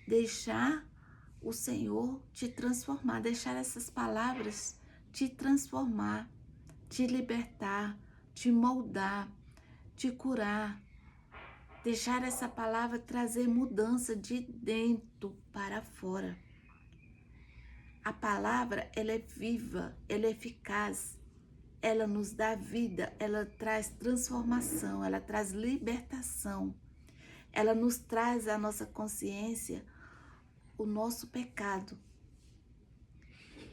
Deixar o Senhor te transformar, deixar essas palavras te transformar, te libertar, te moldar, te curar. Deixar essa palavra trazer mudança de dentro para fora. A palavra, ela é viva, ela é eficaz, ela nos dá vida, ela traz transformação, ela traz libertação, ela nos traz à nossa consciência o nosso pecado,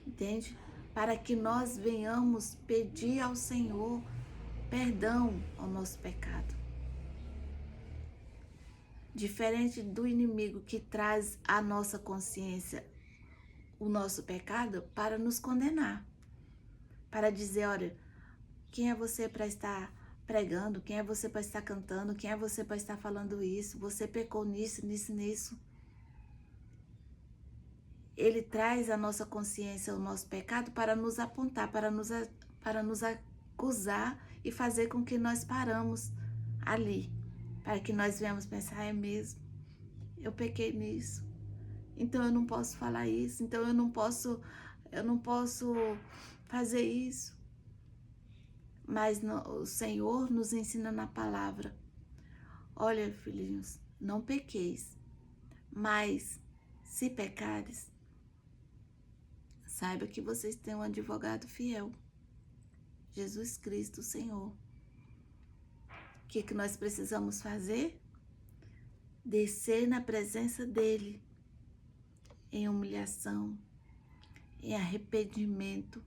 entende? Para que nós venhamos pedir ao Senhor perdão ao nosso pecado. Diferente do inimigo que traz à nossa consciência o nosso pecado para nos condenar, para dizer, olha, quem é você para estar pregando? Quem é você para estar cantando? Quem é você para estar falando isso? Você pecou nisso, nisso. Ele traz à nossa consciência o nosso pecado para nos apontar, para nos acusar e fazer com que nós paramos ali, para que nós venhamos pensar, é mesmo, eu pequei nisso, então eu não posso falar isso, então eu não posso fazer isso. Mas o Senhor nos ensina na palavra, olha, filhinhos, não pequeis, mas se pecares, saiba que vocês têm um advogado fiel, Jesus Cristo, o Senhor. O que nós precisamos fazer? Descer na presença dele, em humilhação, em arrependimento,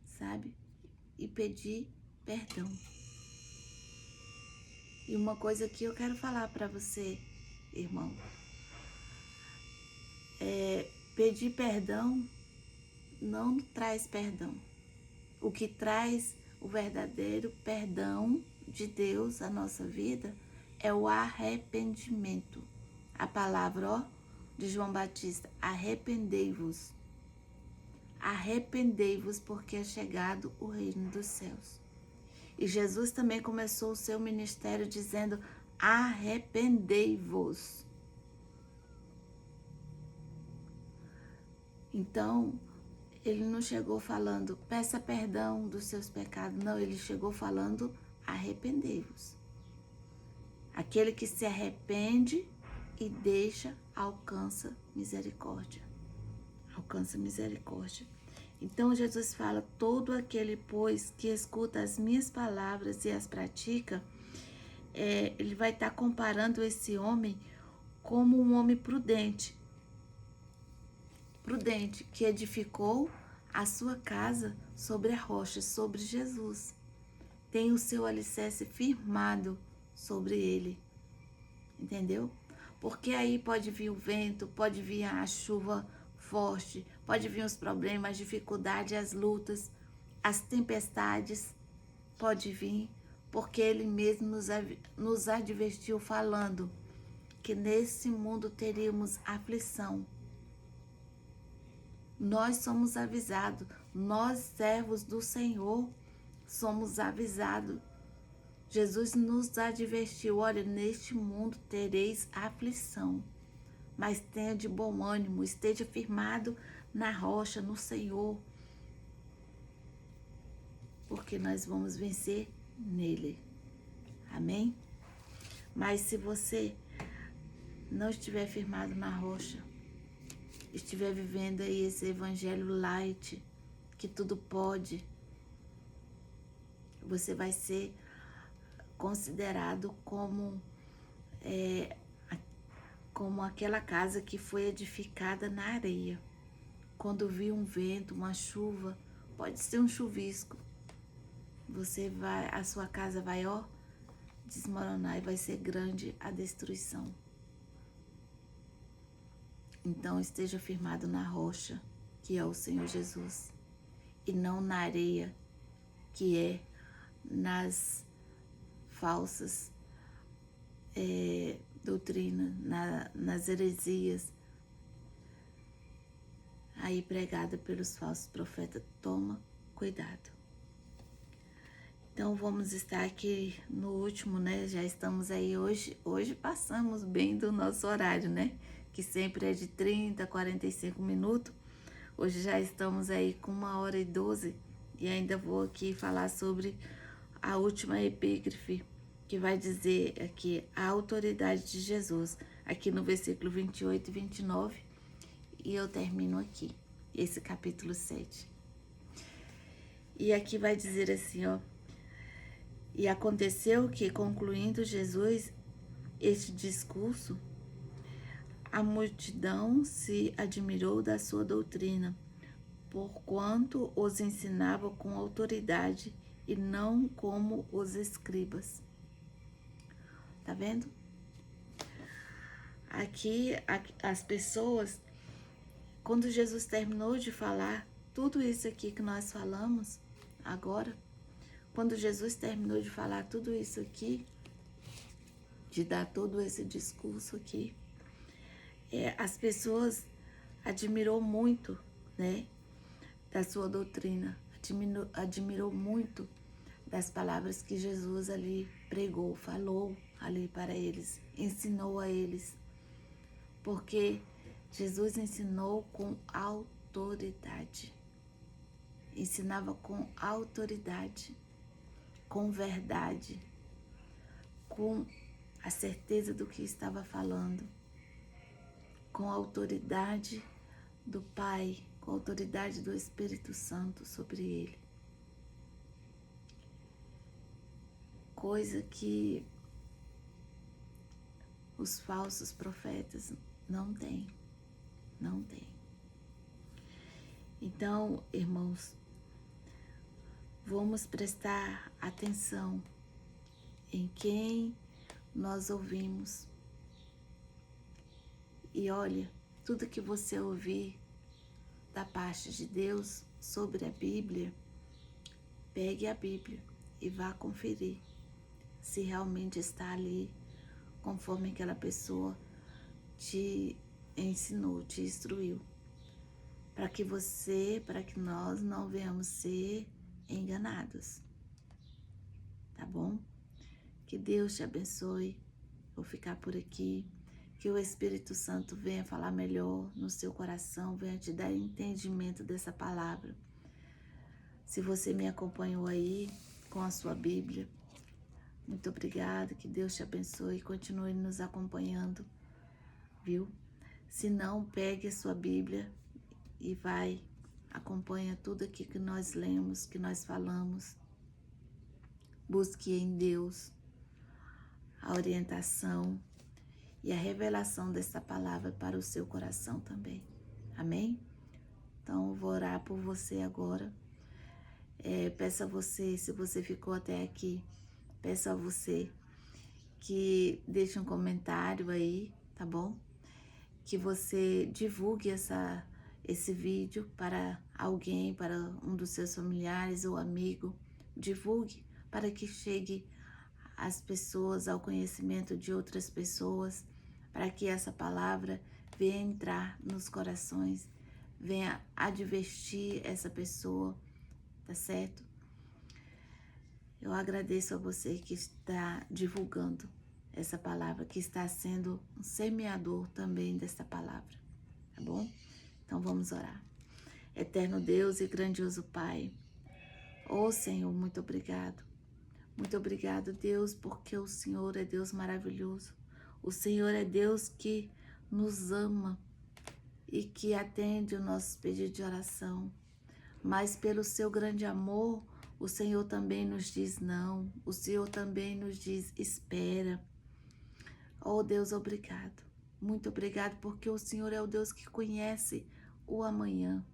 sabe? E pedir perdão. E uma coisa que eu quero falar para você, irmão, pedir perdão não traz perdão. O que traz o verdadeiro perdão de Deus à nossa vida é o arrependimento. A palavra, de João Batista, arrependei-vos. Arrependei-vos porque é chegado o reino dos céus. E Jesus também começou o seu ministério dizendo, arrependei-vos. Então, ele não chegou falando, peça perdão dos seus pecados. Não, ele chegou falando, arrependei-vos. Aquele que se arrepende e deixa, alcança misericórdia. alcança misericórdia. Então Jesus fala, todo aquele, pois, que escuta as minhas palavras e as pratica, ele vai estar comparando esse homem como um homem prudente, que edificou a sua casa sobre a rocha, sobre Jesus. Tem o seu alicerce firmado sobre ele, entendeu? Porque aí pode vir o vento, pode vir a chuva forte, pode vir os problemas, as dificuldades, as lutas, as tempestades, pode vir, porque ele mesmo nos advertiu falando que nesse mundo teríamos aflição. Nós somos avisados, nós servos do Senhor somos avisados. Jesus nos advertiu, olha, neste mundo tereis aflição, mas tenha de bom ânimo, esteja firmado na rocha, no Senhor, porque nós vamos vencer nele. Amém? Mas se você não estiver firmado na rocha, estiver vivendo aí esse evangelho light, que tudo pode, você vai ser considerado como aquela casa que foi edificada na areia. Quando vir um vento, uma chuva, pode ser um chuvisco, a sua casa vai, desmoronar e vai ser grande a destruição. Então esteja firmado na rocha, que é o Senhor Jesus, e não na areia, que é nas falsas doutrinas, nas heresias aí pregada pelos falsos profetas. Toma cuidado. Então vamos estar aqui no último, né? Já estamos aí hoje passamos bem do nosso horário, né? Que sempre é de 30 a 45 minutos. Hoje já estamos aí com 1h12 e ainda vou aqui falar sobre a última epígrafe, que vai dizer aqui a autoridade de Jesus, aqui no versículo 28 e 29, e eu termino aqui, esse capítulo 7. E aqui vai dizer assim, e aconteceu que, concluindo Jesus este discurso, a multidão se admirou da sua doutrina, porquanto os ensinava com autoridade e não como os escribas. Tá vendo? Aqui as pessoas, quando Jesus terminou de falar tudo isso aqui que nós falamos agora, quando Jesus terminou de falar tudo isso aqui, de dar todo esse discurso aqui, as pessoas admirou muito, né, da sua doutrina, admirou muito das palavras que Jesus ali pregou, falou ali para eles, ensinou a eles, porque Jesus ensinou com autoridade, ensinava com autoridade, com verdade, com a certeza do que estava falando, com a autoridade do Pai, com a autoridade do Espírito Santo sobre ele. Coisa que os falsos profetas não têm, não têm. Então, irmãos, vamos prestar atenção em quem nós ouvimos. E olha, tudo que você ouvir da parte de Deus sobre a Bíblia, pegue a Bíblia e vá conferir se realmente está ali conforme aquela pessoa te ensinou, te instruiu, para que nós não venhamos ser enganados, tá bom? Que Deus te abençoe. Vou ficar por aqui. Que o Espírito Santo venha falar melhor no seu coração, venha te dar entendimento dessa palavra. Se você me acompanhou aí com a sua Bíblia, muito obrigada, que Deus te abençoe e continue nos acompanhando, viu? Se não, pegue a sua Bíblia e vai, acompanha tudo aqui que nós lemos, que nós falamos. Busque em Deus a orientação e a revelação dessa palavra para o seu coração também. Amém? Então, eu vou orar por você agora. Peço a você, se você ficou até aqui, peço a você que deixe um comentário aí, tá bom? Que você divulgue esse vídeo para alguém, para um dos seus familiares ou amigo. Divulgue para que chegue às pessoas, ao conhecimento de outras pessoas, para que essa palavra venha entrar nos corações, venha advertir essa pessoa, tá certo? Eu agradeço a você que está divulgando essa palavra, que está sendo um semeador também dessa palavra, tá bom? Então vamos orar. Eterno Deus e grandioso Pai, ó Senhor, muito obrigado. Muito obrigado, Deus, porque o Senhor é Deus maravilhoso. O Senhor é Deus que nos ama e que atende o nosso pedido de oração. Mas pelo seu grande amor, o Senhor também nos diz não. O Senhor também nos diz espera. Oh Deus, obrigado. Muito obrigado, porque o Senhor é o Deus que conhece o amanhã.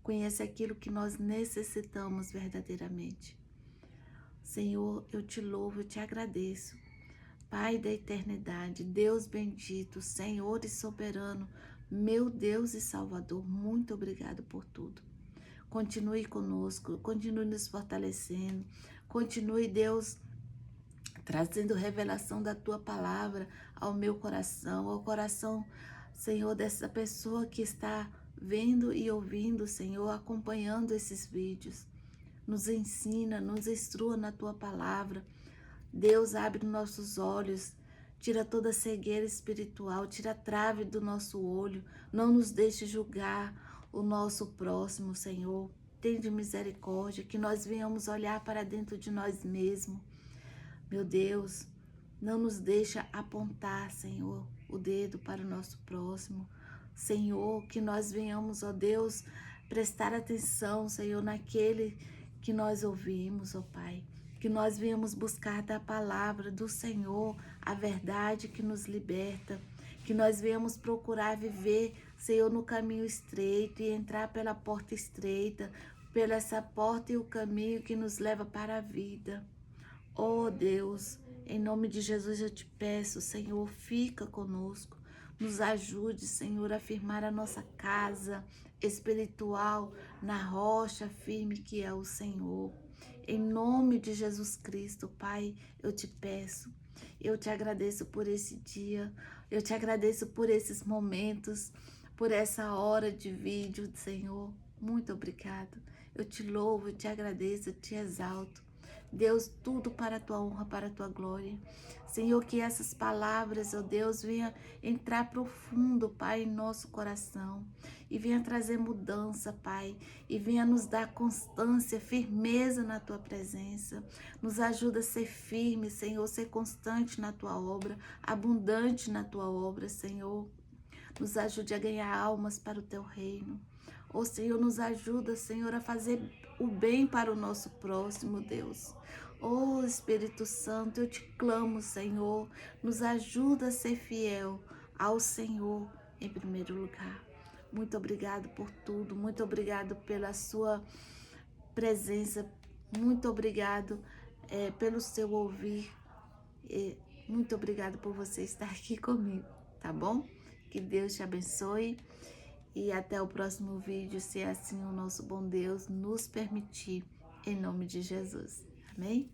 Conhece aquilo que nós necessitamos verdadeiramente. Senhor, eu te louvo, eu te agradeço. Pai da eternidade, Deus bendito, Senhor e soberano, meu Deus e Salvador, muito obrigado por tudo. Continue conosco, continue nos fortalecendo, continue, Deus, trazendo revelação da Tua palavra ao meu coração, ao coração, Senhor, dessa pessoa que está vendo e ouvindo, Senhor, acompanhando esses vídeos. Nos ensina, nos instrua na Tua palavra. Deus, abre nossos olhos, tira toda cegueira espiritual, tira a trave do nosso olho, não nos deixe julgar o nosso próximo, Senhor. Tende misericórdia, que nós venhamos olhar para dentro de nós mesmos. Meu Deus, não nos deixa apontar, Senhor, o dedo para o nosso próximo. Senhor, que nós venhamos, ó Deus, prestar atenção, Senhor, naquele que nós ouvimos, ó Pai. Que nós venhamos buscar da palavra do Senhor a verdade que nos liberta. Que nós venhamos procurar viver, Senhor, no caminho estreito e entrar pela porta estreita, pela essa porta e o caminho que nos leva para a vida. Oh Deus, em nome de Jesus eu te peço, Senhor, fica conosco. Nos ajude, Senhor, a firmar a nossa casa espiritual na rocha firme que é o Senhor. Em nome de Jesus Cristo, Pai, eu te peço. Eu te agradeço por esse dia. Eu te agradeço por esses momentos, por essa hora de vídeo, Senhor. Muito obrigado. Eu te louvo, eu te agradeço, eu te exalto. Deus, tudo para a tua honra, para a tua glória. Senhor, que essas palavras, ó Deus, venha entrar profundo, Pai, em nosso coração. E venha trazer mudança, Pai. E venha nos dar constância, firmeza na tua presença. Nos ajuda a ser firme, Senhor, ser constante na tua obra, abundante na tua obra, Senhor. Nos ajude a ganhar almas para o teu reino. Ó Senhor, nos ajuda, Senhor, a fazer o bem para o nosso próximo, Deus. Ó Espírito Santo, eu te clamo, Senhor, nos ajuda a ser fiel ao Senhor em primeiro lugar. Muito obrigado por tudo, muito obrigado pela sua presença, muito obrigado pelo seu ouvir, muito obrigado por você estar aqui comigo, tá bom? Que Deus te abençoe. E até o próximo vídeo, se assim o nosso bom Deus nos permitir, em nome de Jesus. Amém?